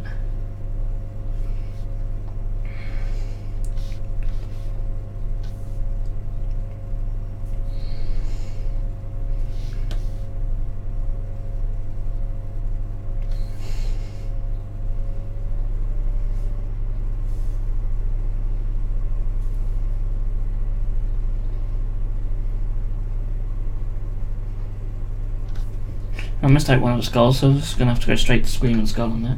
I missed out one of the skulls, so I'm just going to have to go straight to Screaming Skull on that.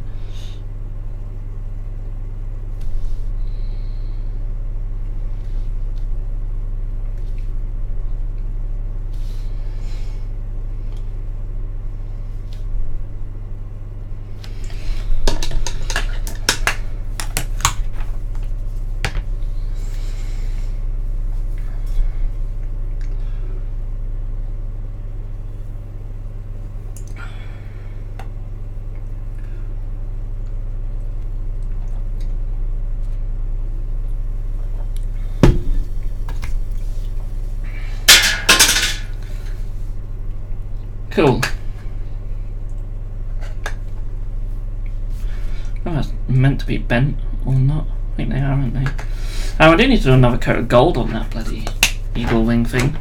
Cool. Oh, that's meant to be bent or not. I think they are, aren't they? I do need to do another coat of gold on that bloody eagle wing thing.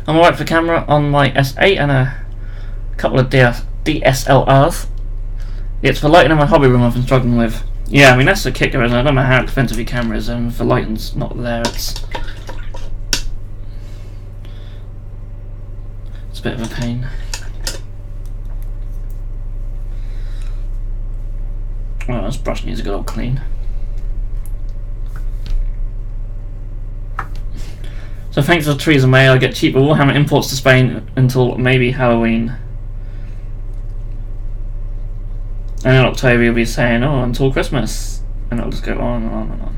I'm alright for camera on my S8 and a couple of DSLRs. It's for lighting in my hobby room I've been struggling with. Yeah, I mean that's the kicker, isn't it? I don't know how expensive your camera is, and for lighting's not there, it's a bit of a pain. Oh, this brush needs a good old clean. So thanks to Theresa May, I get cheaper Warhammer imports to Spain until maybe Halloween. And in October you'll be saying, oh, until Christmas. And it'll just go on and on and on.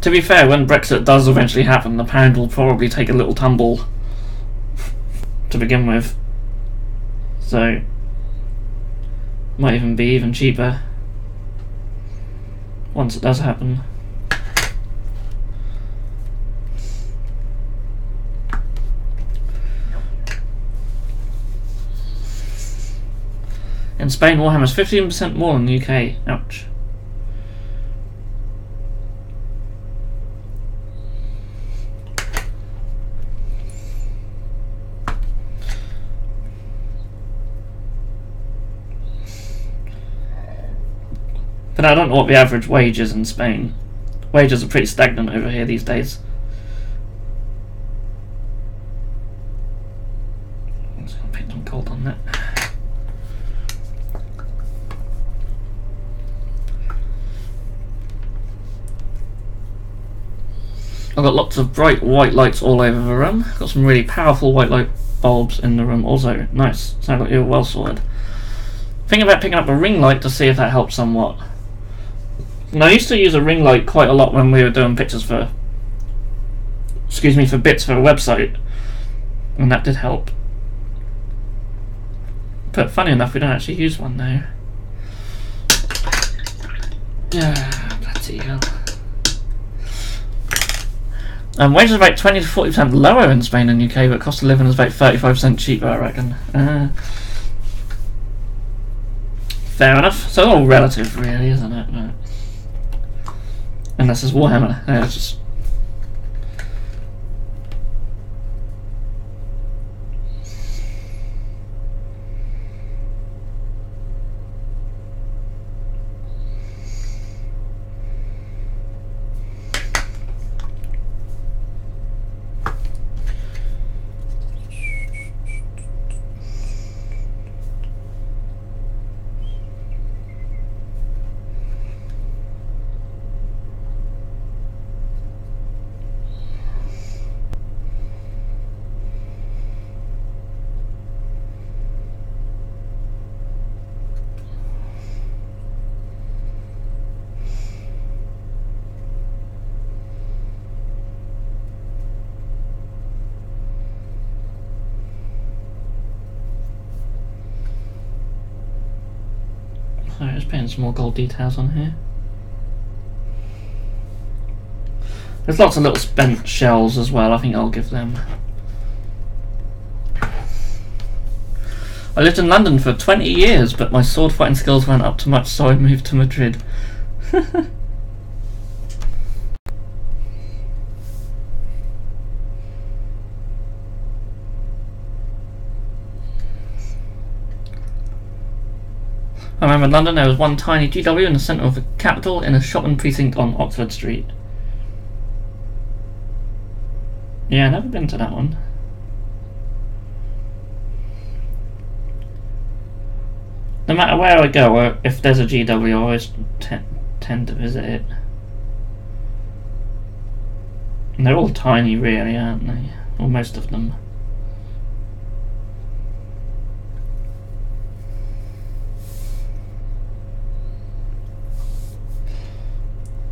To be fair, when Brexit does eventually happen, the pound will probably take a little tumble to begin with. So, might even be even cheaper once it does happen. In Spain, Warhammer's 15% more than the UK. Ouch. I don't know what the average wage is in Spain. Wages are pretty stagnant over here these days. I'm just going to paint some gold on that. I've got lots of bright white lights all over the room. Got some really powerful white light bulbs in the room also. Nice. Sounds like you're well sorted. Thinking about picking up a ring light to see if that helps somewhat. And I used to use a ring light quite a lot when we were doing pictures for bits for a website, and that did help. But funny enough, we don't actually use one now. Yeah, bloody hell. Wages are about 20 to 40% lower in Spain and UK, but cost of living is about 35% cheaper, I reckon. Fair enough. So it's all relative, really, isn't it? But unless it's Warhammer. It's just... Sorry, just painting some more gold details on here. There's lots of little spent shells as well. I think I'll give them. I lived in London for 20 years, but my sword fighting skills weren't up to much, so I moved to Madrid. I remember in London there was one tiny GW in the centre of the capital in a shopping precinct on Oxford Street. Yeah, never been to that one. No matter where I go, or if there's a GW, I always tend to visit it. And they're all tiny, really, aren't they? Or most of them.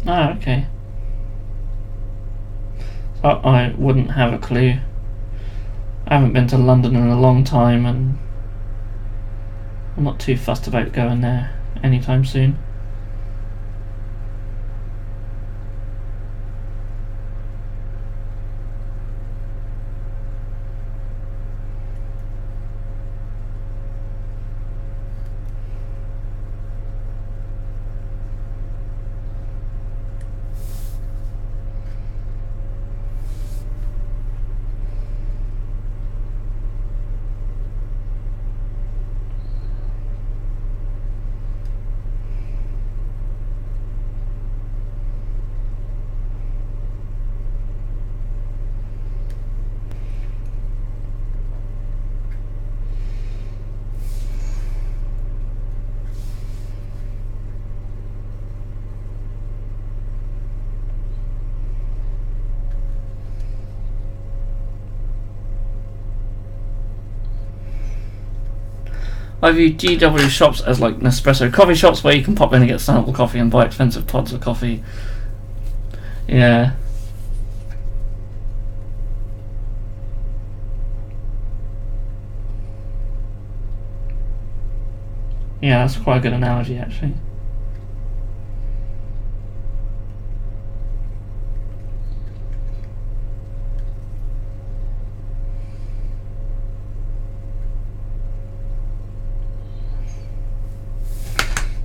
Oh, okay. So I wouldn't have a clue. I haven't been to London in a long time, and I'm not too fussed about going there anytime soon. I view GW shops as like Nespresso coffee shops where you can pop in and get sample coffee and buy expensive pods of coffee. Yeah. Yeah, that's quite a good analogy actually.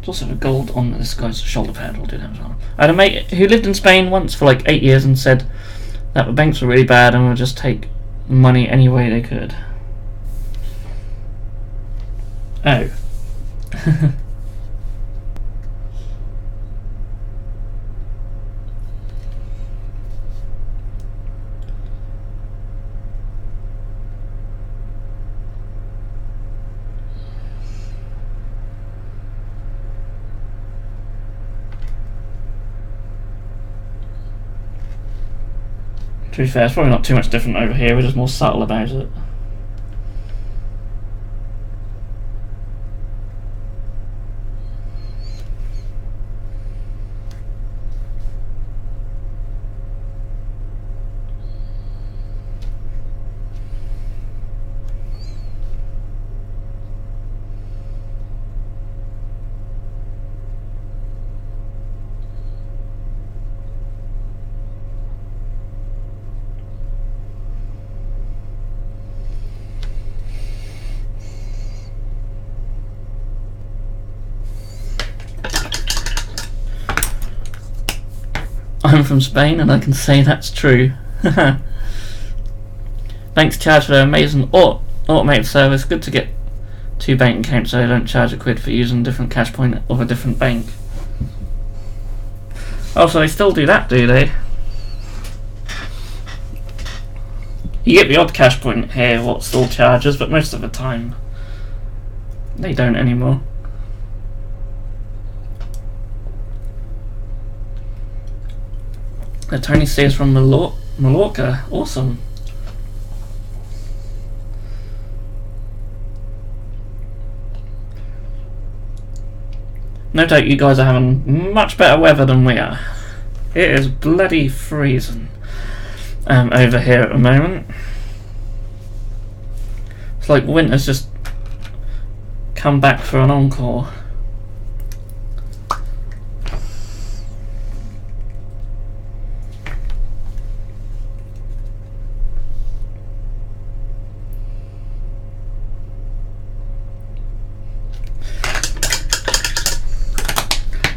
There's also a gold on this guy's shoulder pad. We'll do that as well. I had a mate who lived in Spain once for like 8 years and said that the banks were really bad and would just take money any way they could. Oh. To be fair, it's probably not too much different over here. We're just more subtle about it. I'm from Spain and I can say that's true. Thanks Charge for the amazing automated service. Good to get 2 bank accounts so they don't charge a quid for using a different cash point of a different bank. Oh, so they still do that, do they? You get the odd cash point here what still charges, but most of the time they don't anymore. Tony says from Mallorca. Awesome. No doubt you guys are having much better weather than we are. It is bloody freezing over here at the moment. It's like winter's just come back for an encore.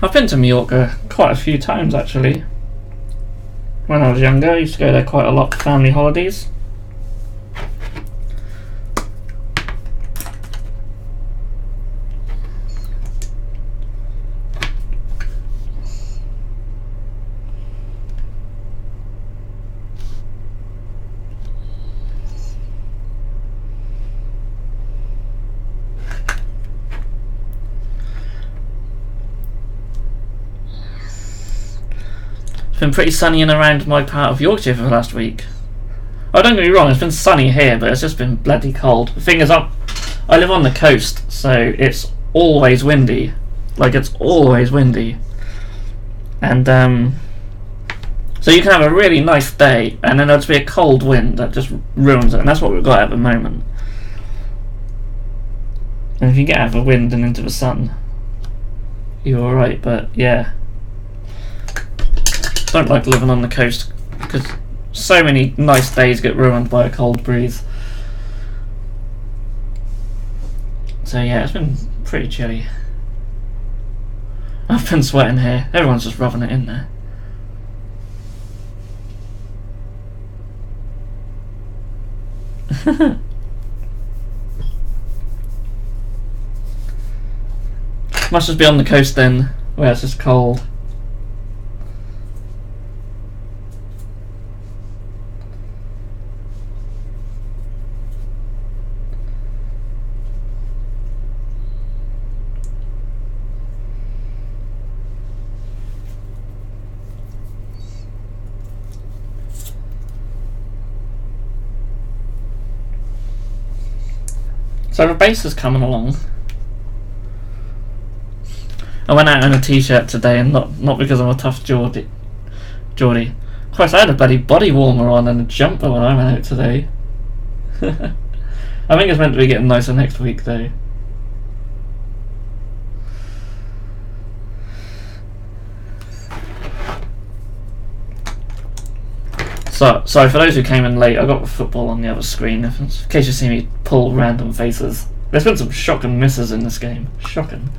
I've been to Mallorca quite a few times actually. When I was younger, I used to go there quite a lot for family holidays. It's been pretty sunny and around my part of Yorkshire for the last week. Oh, don't get me wrong, it's been sunny here, but it's just been bloody cold. The thing is, I live on the coast, so it's always windy. Like, it's always windy. And, so you can have a really nice day, and then there'll just be a cold wind that just ruins it, and that's what we've got at the moment. And if you get out of the wind and into the sun, you're alright, but yeah. Don't like living on the coast because so many nice days get ruined by a cold breeze. So yeah, it's been pretty chilly. I've been sweating here. Everyone's just rubbing it in there. Must just be on the coast then, where it's just cold. So the base is coming along. I went out in a t-shirt today, and not because I'm a tough Geordie. Of course, I had a bloody body warmer on and a jumper when I went out today. I think it's meant to be getting nicer next week, though. So, sorry for those who came in late, I got the football on the other screen, in case you see me pull random faces. There's been some shocking misses in this game. Shocking.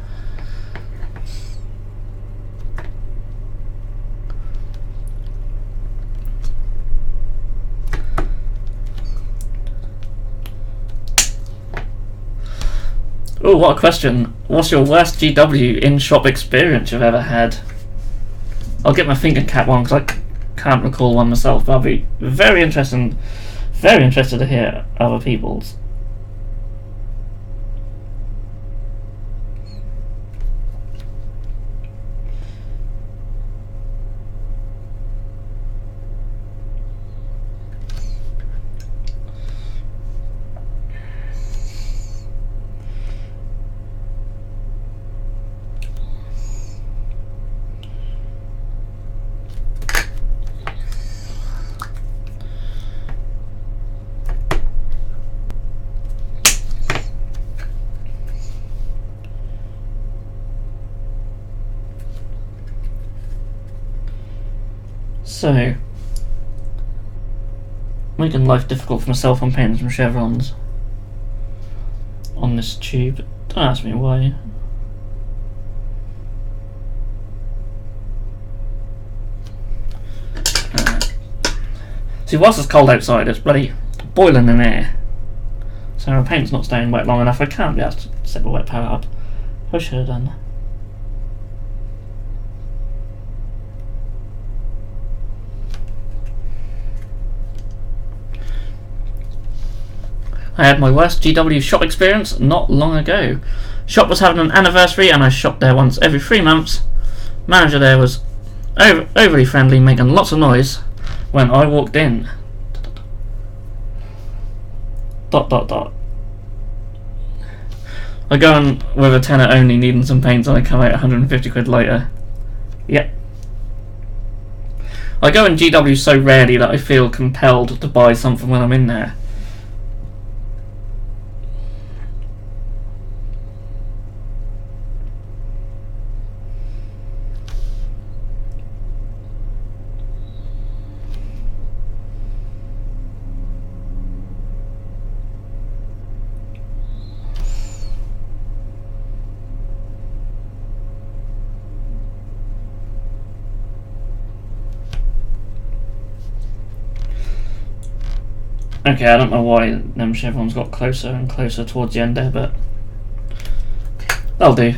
Oh, what a question. What's your worst GW in-shop experience you've ever had? I'll get my thinking cap on because I can't recall one myself, but I'll be very interested to hear other people's. So, making life difficult for myself on painting some chevrons on this tube. Don't ask me why. See, whilst it's cold outside, it's bloody boiling in air. So my paint's not staying wet long enough. I can't be asked to set the wet powder up. I should have done. I had my worst GW shop experience not long ago. Shop was having an anniversary and I shopped there once every 3 months. Manager there was overly friendly, making lots of noise when I walked in. ... I go in with a tenner only, needing some paints, and I come out 150 quid later. Yep. I go in GW so rarely that I feel compelled to buy something when I'm in there. Okay, I don't know why them chevrons got closer and closer towards the end there, but that'll do.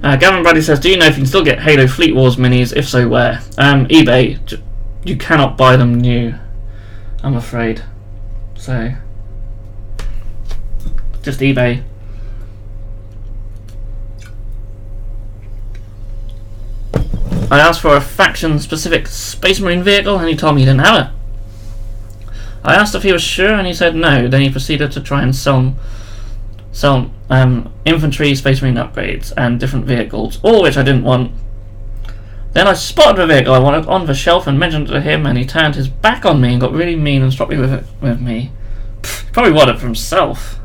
Gavin Bradley says, do you know if you can still get Halo Fleet Wars minis? If so, where? eBay. You cannot buy them new, I'm afraid. So, just eBay. I asked for a faction-specific Space Marine vehicle and he told me he didn't have it. I asked if he was sure and he said no. Then he proceeded to try and sell infantry Space Marine upgrades and different vehicles, all of which I didn't want. Then I spotted the vehicle I wanted on the shelf and mentioned it to him, and he turned his back on me and got really mean and stroppy with me. Pfft, probably wanted it for himself.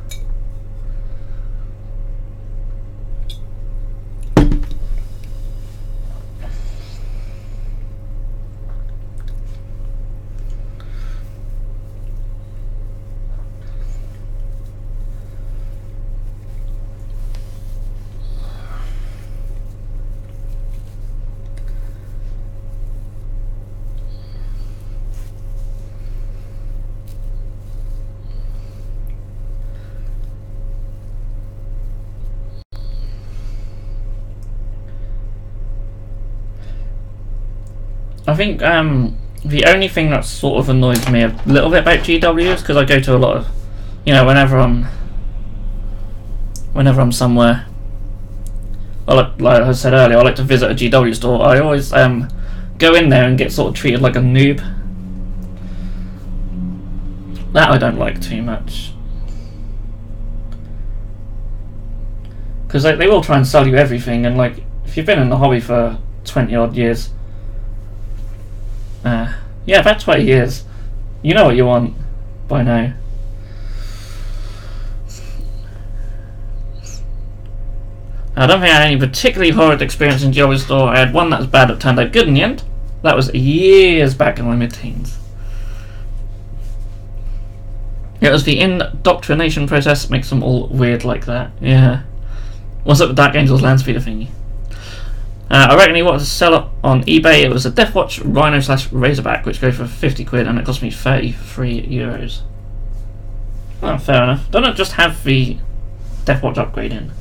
I think the only thing that sort of annoys me a little bit about GW is because I go to a lot of, whenever I'm somewhere, like I said earlier, I like to visit a GW store. I always go in there and get sort of treated like a noob. That I don't like too much, because they will try and sell you everything, and like if you've been in the hobby for 20 odd years. Yeah, about 20 years. You know what you want by now. I don't think I had any particularly horrid experience in GW store. I had one that was bad that turned out good in the end. That was years back in my mid-teens. It was the indoctrination process that makes them all weird like that. Yeah. What's up with Dark Angel's land speeder thingy? I reckon he wanted to sell it on eBay. It was a Deathwatch Rhino / Razorback, which goes for 50 quid, and it cost me 33 euros. Well, fair enough. Don't I just have the Deathwatch upgrade in?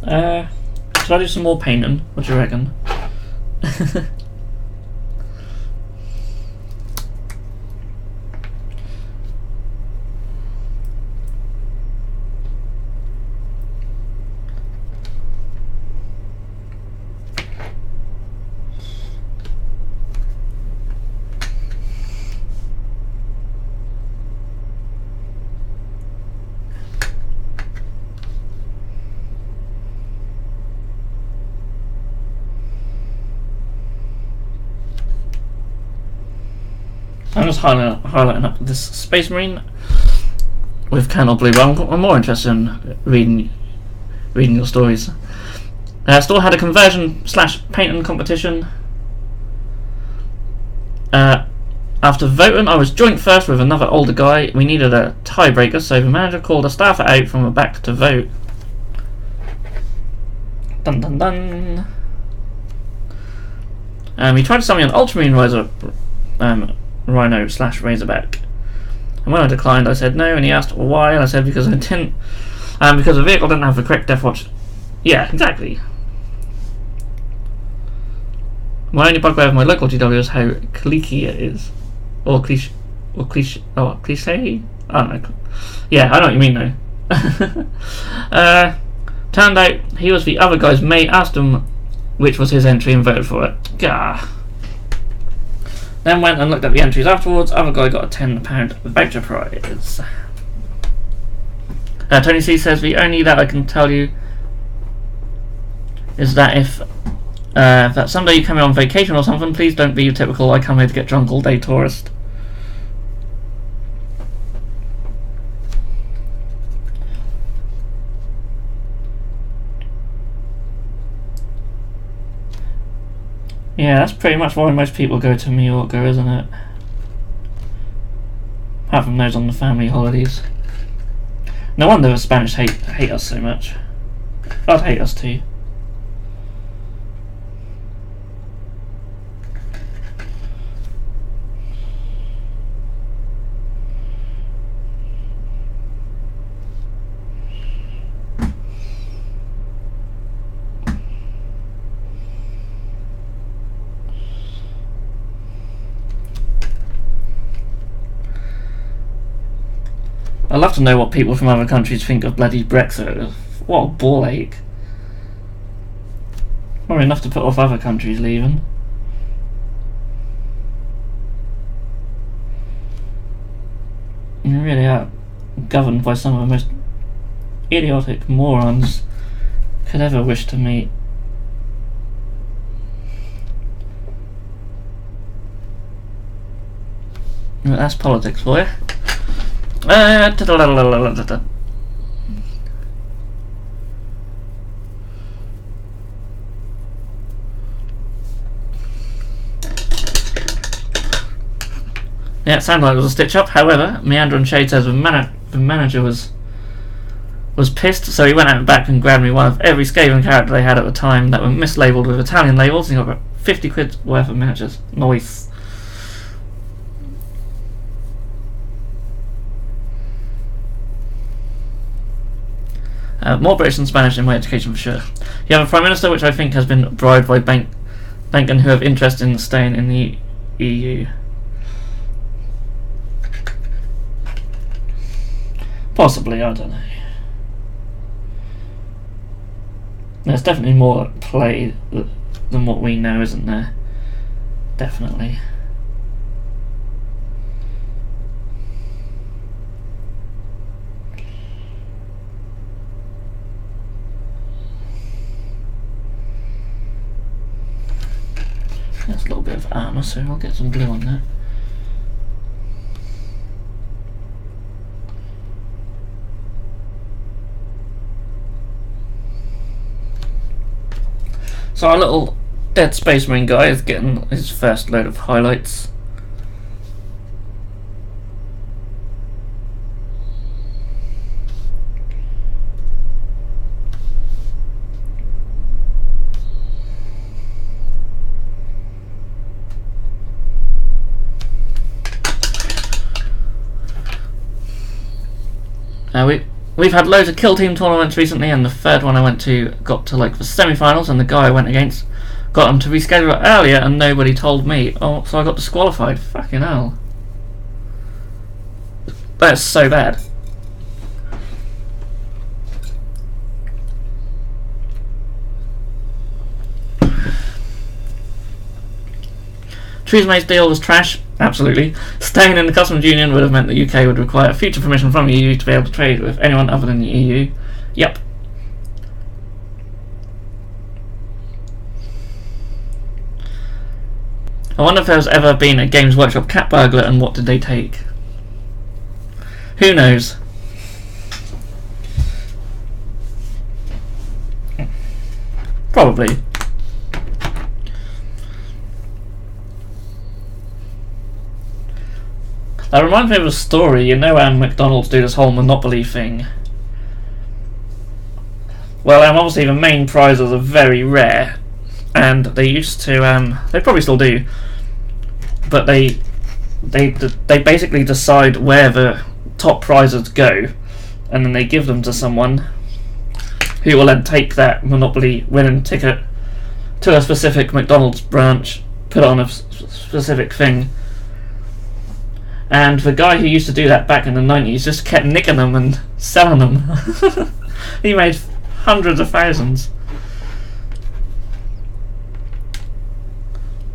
Should I do some more painting? What do you reckon? I'm just highlighting up this Space Marine. with Candle Blue, but I'm more interested in reading your stories. Store had a conversion/painting competition. After voting, I was joint first with another older guy. We needed a tiebreaker, so the manager called a staffer out from the back to vote. Dun dun dun. He tried to sell me an Ultramarine Rhino/Razorback. And when I declined, I said no, and he asked why, and I said because I didn't, because the vehicle didn't have the correct death watch. Yeah, exactly. My only bugbear with my local GW is how cliquey it is. Or cliche. I don't know. Yeah, I know what you mean though. Turned out he was the other guy's mate, asked him which was his entry and voted for it. Gah. Then went and looked at the entries afterwards. Other guy got a £10 voucher prize. Tony C says the only that I can tell you is that if that someday you come here on vacation or something, please don't be your typical I come here to get drunk all day tourist. Yeah, that's pretty much why most people go to Mallorca, isn't it? Apart from those on the family holidays. No wonder the Spanish hate us so much. I'd hate us too. I'd love to know what people from other countries think of bloody Brexit. What a ball ache. Not enough to put off other countries leaving. You really are governed by some of the most idiotic morons could ever wish to meet. Well, that's politics for you. Yeah, it sounded like it was a stitch up. However, Meander and Shade says the manager was pissed, so he went out back and grabbed me one of every Skaven character they had at the time that were mislabeled with Italian labels, and he got about 50 quid worth of miniatures. Nice. More British than Spanish in my education for sure. You have a Prime Minister which I think has been bribed by bank and who have interest in staying in the EU. Possibly, I don't know. There's definitely more at play than what we know, isn't there? Definitely. That's a little bit of armour, so I'll get some blue on that. So our little Dead Space Marine guy is getting his first load of highlights. We've had loads of kill team tournaments recently, and the third one I went to got to like the semi-finals, and the guy I went against got him to reschedule it earlier, and nobody told me. Oh, so I got disqualified. Fucking hell. That's so bad. Theresa May's deal was trash. Absolutely. Staying in the customs union would have meant the UK would require future permission from the EU to be able to trade with anyone other than the EU. Yep. I wonder if there's ever been a Games Workshop cat burglar, and what did they take? Who knows? Probably. That reminds me of a story. You know, McDonald's do this whole monopoly thing. Well, obviously the main prizes are very rare, and they used to. They probably still do, but they basically decide where the top prizes go, and then they give them to someone who will then take that Monopoly winning ticket to a specific McDonald's branch, put it on a specific thing. And the guy who used to do that back in the 90s just kept nicking them and selling them. He made hundreds of thousands.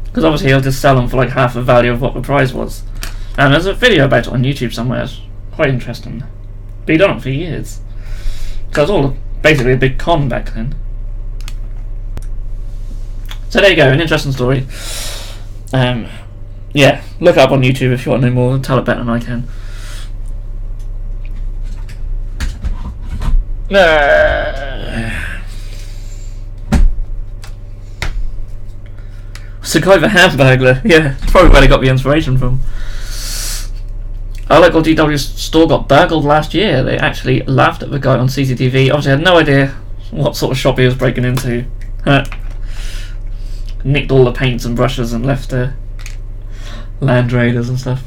Because obviously he'll just sell them for like half the value of what the prize was. And there's a video about it on YouTube somewhere. It's quite interesting. But he'd done it for years. So it was all basically a big con back then. So there you go, an interesting story. Yeah, look it up on YouTube if you want to know more. Tell it better than I can. It's the guy the Hamburglar. Yeah, it's probably where they got the inspiration from. Our local GW store got burgled last year. They actually laughed at the guy on CCTV. Obviously had no idea what sort of shop he was breaking into. Nicked all the paints and brushes and left Land Raiders and stuff.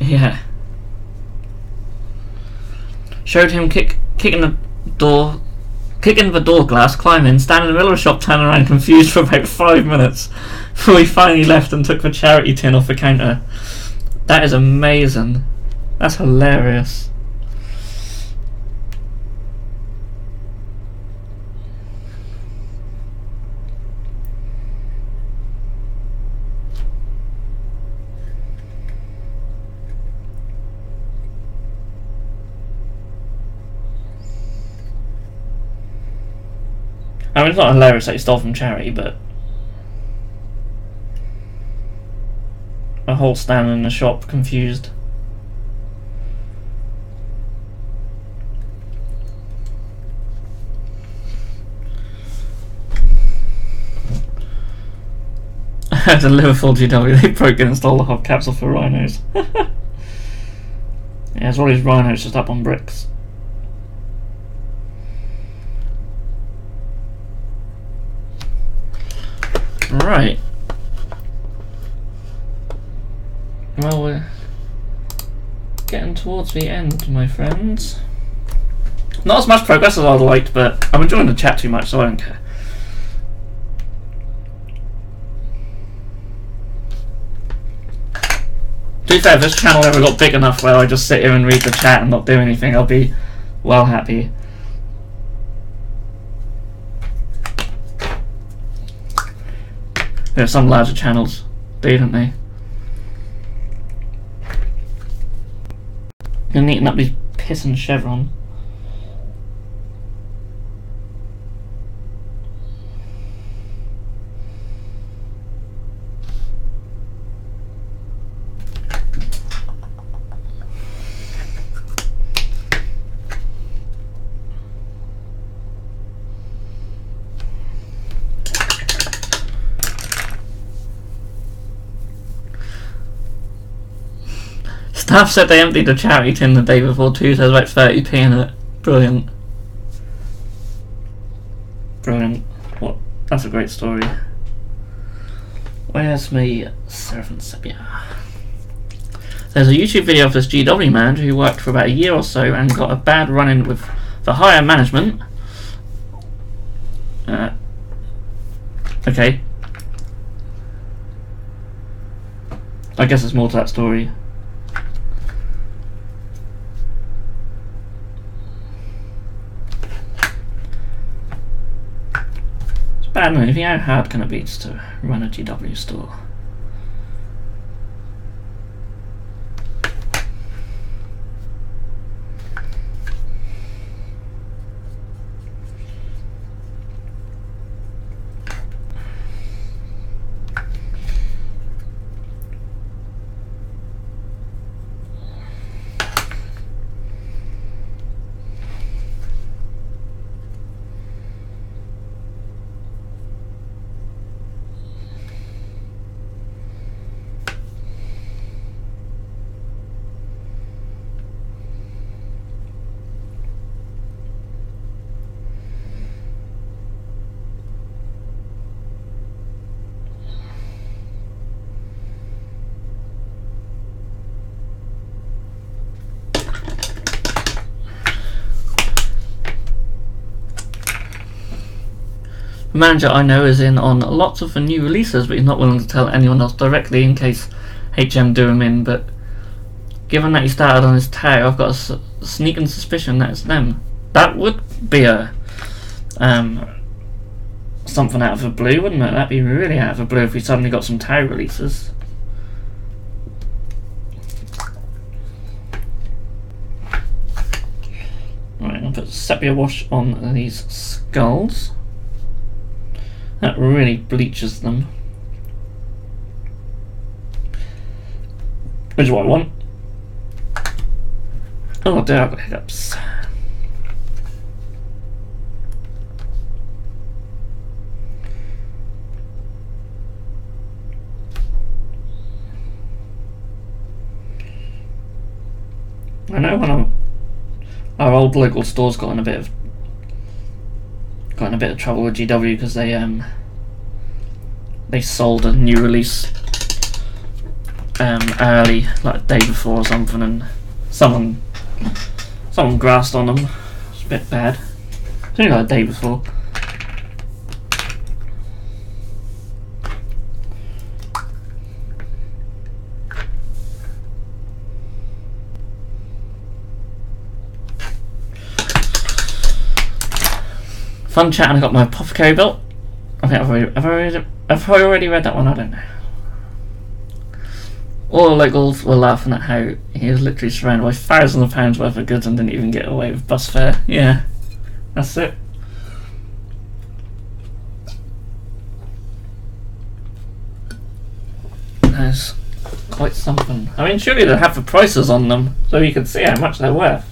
Yeah. Showed him kicking the door glass, climb in, stand in the middle of the shop, turn around confused for about 5 minutes before he finally left and took the charity tin off the counter. That is amazing. That's hilarious. I mean, it's not hilarious that he stole from charity, but a whole stand in the shop confused. At a Liverpool GW, they broke in and stole the hubcaps for rhinos. Yeah, there's all these rhinos just up on bricks. Right. Well, we're getting towards the end, my friends. Not as much progress as I'd liked, but I'm enjoying the chat too much, so I don't care. To be fair, if this channel ever got big enough where I just sit here and read the chat and not do anything, I'll be well happy. There's some larger channels do, don't they? You're eating up these piss and chevron. Staff said they emptied the charity tin the day before too, so there's about 30p in it. Brilliant. Brilliant. What? That's a great story. Where's me servant sepia? There's a YouTube video of this GW man who worked for about a year or so and got a bad run-in with the higher management Okay. I guess there's more to that story. It's bad enough. How hard can it be just to run a GW store? The manager I know is in on lots of the new releases, but he's not willing to tell anyone else directly in case HM do him in. But given that he started on his tag, I've got a sneaking suspicion that it's them. That would be a something out of the blue, wouldn't it? That'd be really out of the blue if we suddenly got some tag releases. Right, I'll put sepia wash on these skulls. That really bleaches them. Which is what I want. Oh dear, I've got hiccups. I know one of our old local stores got in a bit of trouble with GW because they sold a new release early, like a day before or something, and someone grassed on them. It's a bit bad. It's only like a day before. Fun chat, and I got my apothecary belt. I think I've already read that one. I don't know. All the locals were laughing at how he was literally surrounded by thousands of pounds worth of goods and didn't even get away with bus fare. Yeah, that's it. That's quite something. I mean, surely they'll have the prices on them so you can see how much they're worth.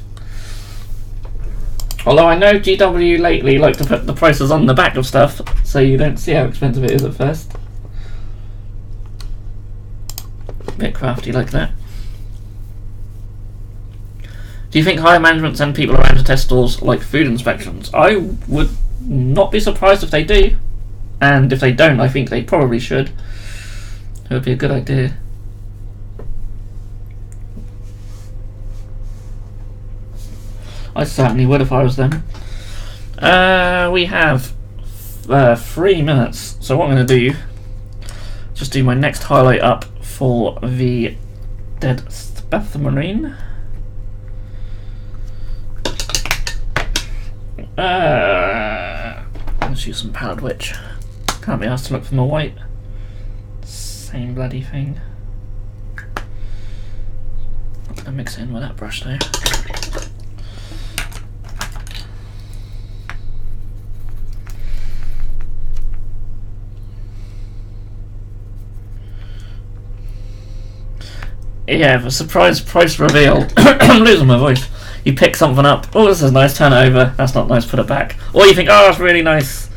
Although I know GW lately like to put the prices on the back of stuff so you don't see how expensive it is at first. A bit crafty like that. Do you think higher management send people around to test stores like food inspections? I would not be surprised if they do. And if they don't, I think they probably should. It would be a good idea. I certainly would if I was them. We have 3 minutes, so what I'm going to do, just do my next highlight up for the Dead Spath Marine. Let's use some Pallid Witch. Can't be asked to look for more white. Same bloody thing. I'm going to mix it in with that brush though. Yeah, the surprise price reveal. I'm losing my voice. You pick something up. Oh, this is nice. Turn it over. That's not nice. Put it back. Or you think, oh, that's really nice.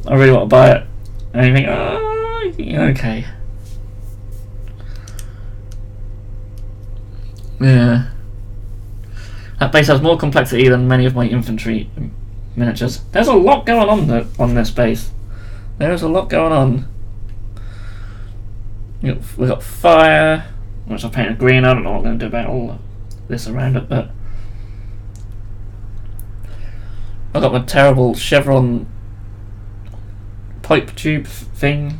I really want to buy it. And you think, oh, okay. Yeah. That base has more complexity than many of my infantry miniatures. There's a lot going on this base. There's a lot going on. We've got fire, which I've painted green. I don't know what I'm going to do about all this around it, but I've got my terrible chevron pipe tube thing.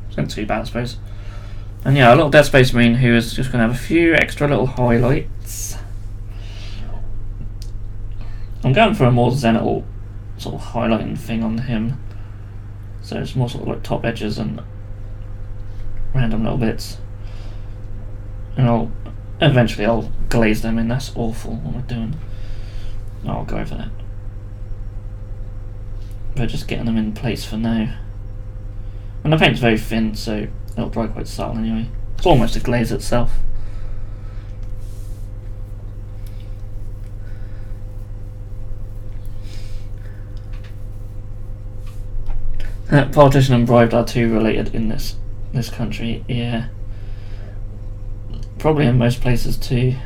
It's not too bad, I suppose. And yeah, a little Dead Space Marine who is just going to have a few extra little highlights. I'm going for a more zenithal sort of highlighting thing on him. So it's more sort of like top edges and random little bits. And eventually I'll glaze them in. That's awful what I'm doing. I'll go over that. But just getting them in place for now. And the paint's very thin, so it'll dry quite subtle anyway. It's almost a glaze itself. Politician and bribed are too related in this country, yeah. Probably in most places too.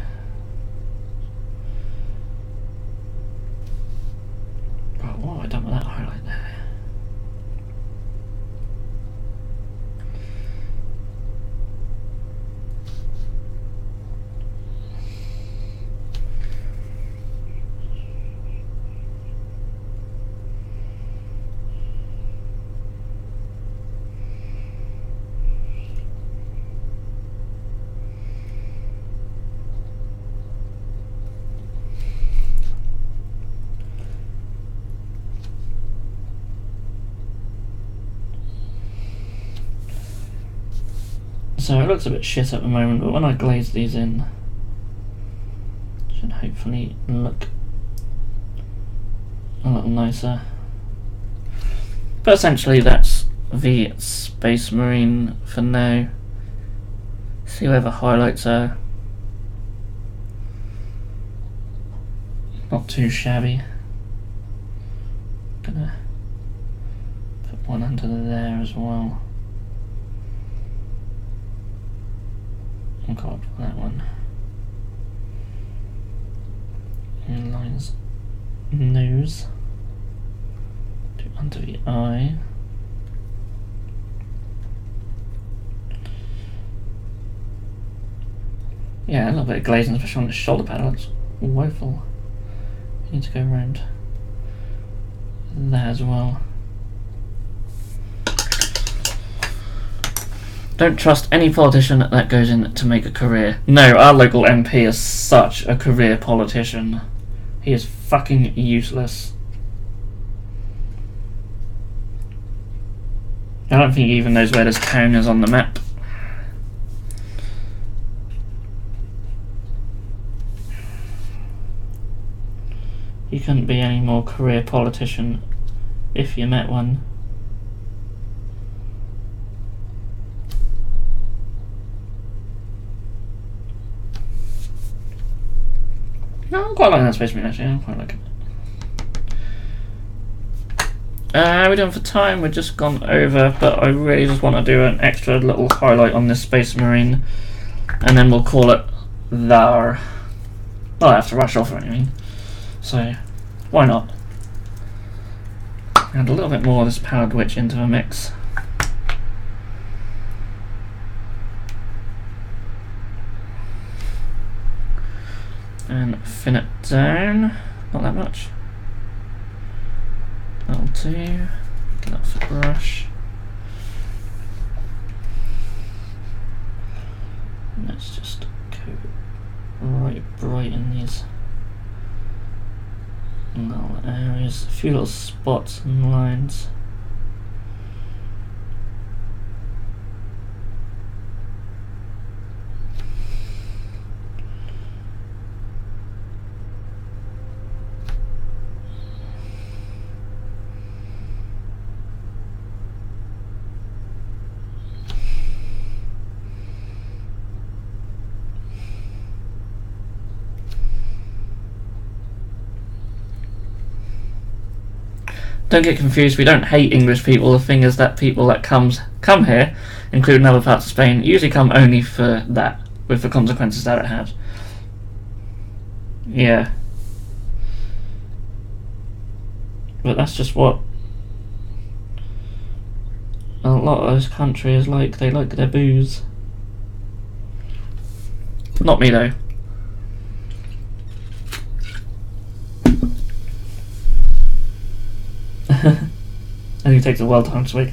Right, what have I done with that highlight there? So it looks a bit shit at the moment, but when I glaze these in, it should hopefully look a little nicer. But essentially that's the Space Marine for now. See where the highlights are. Not too shabby. Gonna put one under there as well. God, that one. And lines nose to under the eye. Yeah, a little bit of glazing, especially on the shoulder pad. Looks woeful. You need to go around there as well. Don't trust any politician that goes in to make a career. No, our local MP is such a career politician. He is fucking useless. I don't think he even knows where this town is on the map. You couldn't be any more career politician if you met one. No, I'm quite liking that Space Marine actually, I'm quite liking it. We're done for time, we've just gone over, but I really just want to do an extra little highlight on this Space Marine, and then we'll call it there. Well, I have to rush off anyway, so why not? Add a little bit more of this Powered Witch into the mix. And thin it down, not that much. That'll do. Get off the brush. And let's just go right bright in these little areas. A few little spots and lines. Don't get confused, we don't hate English people. The thing is that people that come here, including other parts of Spain, usually come only for that, with the consequences that it has. Yeah. But that's just what a lot of this country is like. They like their booze. Not me though. And he takes a well timed swig.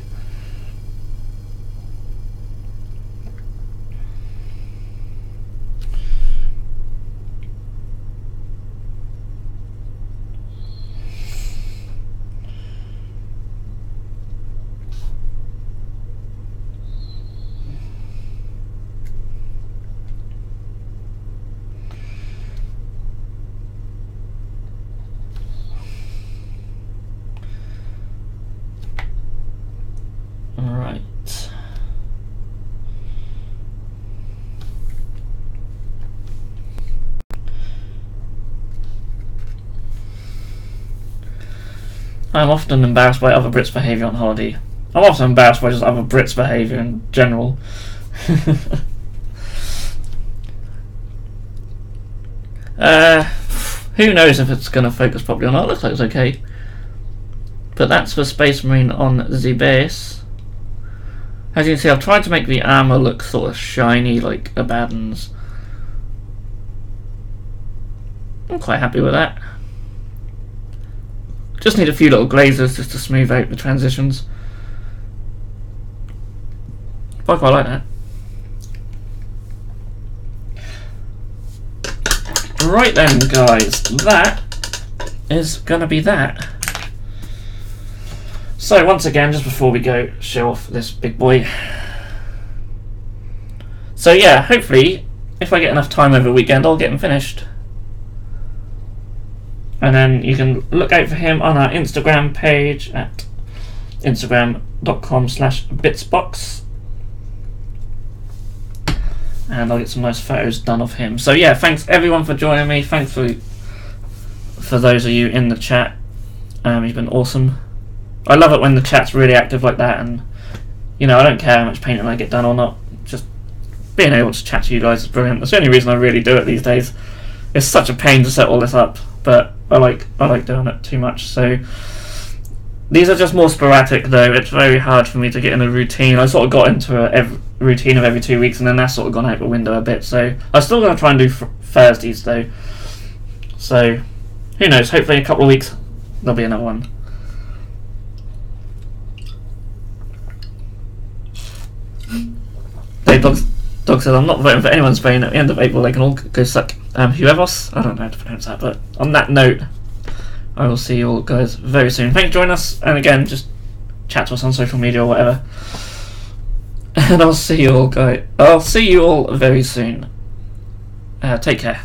Right. I'm often embarrassed by other Brits' behaviour on holiday. I'm often embarrassed by just other Brits' behaviour in general. Who knows if it's going to focus properly or not. It looks like it's okay. But that's for Space Marine on the base. As you can see, I've tried to make the armour look sort of shiny like Abaddon's. I'm quite happy with that. Just need a few little glazes just to smooth out the transitions. But I quite like that. Right then, guys, that is gonna be that. So once again, just before we go show off this big boy. So yeah, hopefully, if I get enough time over the weekend, I'll get him finished. And then you can look out for him on our Instagram page at instagram.com/Bitzbox. And I'll get some nice photos done of him. So yeah, thanks everyone for joining me. Thanks for those of you in the chat. You've been awesome. I love it when the chat's really active like that, and you know, I don't care how much painting I get done or not. Just being able to chat to you guys is brilliant. That's the only reason I really do it these days. It's such a pain to set all this up, but I like doing it too much. So these are just more sporadic though. It's very hard for me to get in a routine. I sort of got into a routine of every 2 weeks, and then that's sort of gone out the window a bit. So I'm still going to try and do Thursdays though. So who knows? Hopefully in a couple of weeks there'll be another one. Hey, Dog says, I'm not voting for anyone in Spain. At the end of April, they can all go suck huevos. I don't know how to pronounce that, but on that note, I will see you all guys very soon. Thanks for joining us, and again, just chat to us on social media or whatever. And I'll see you all very soon. Take care.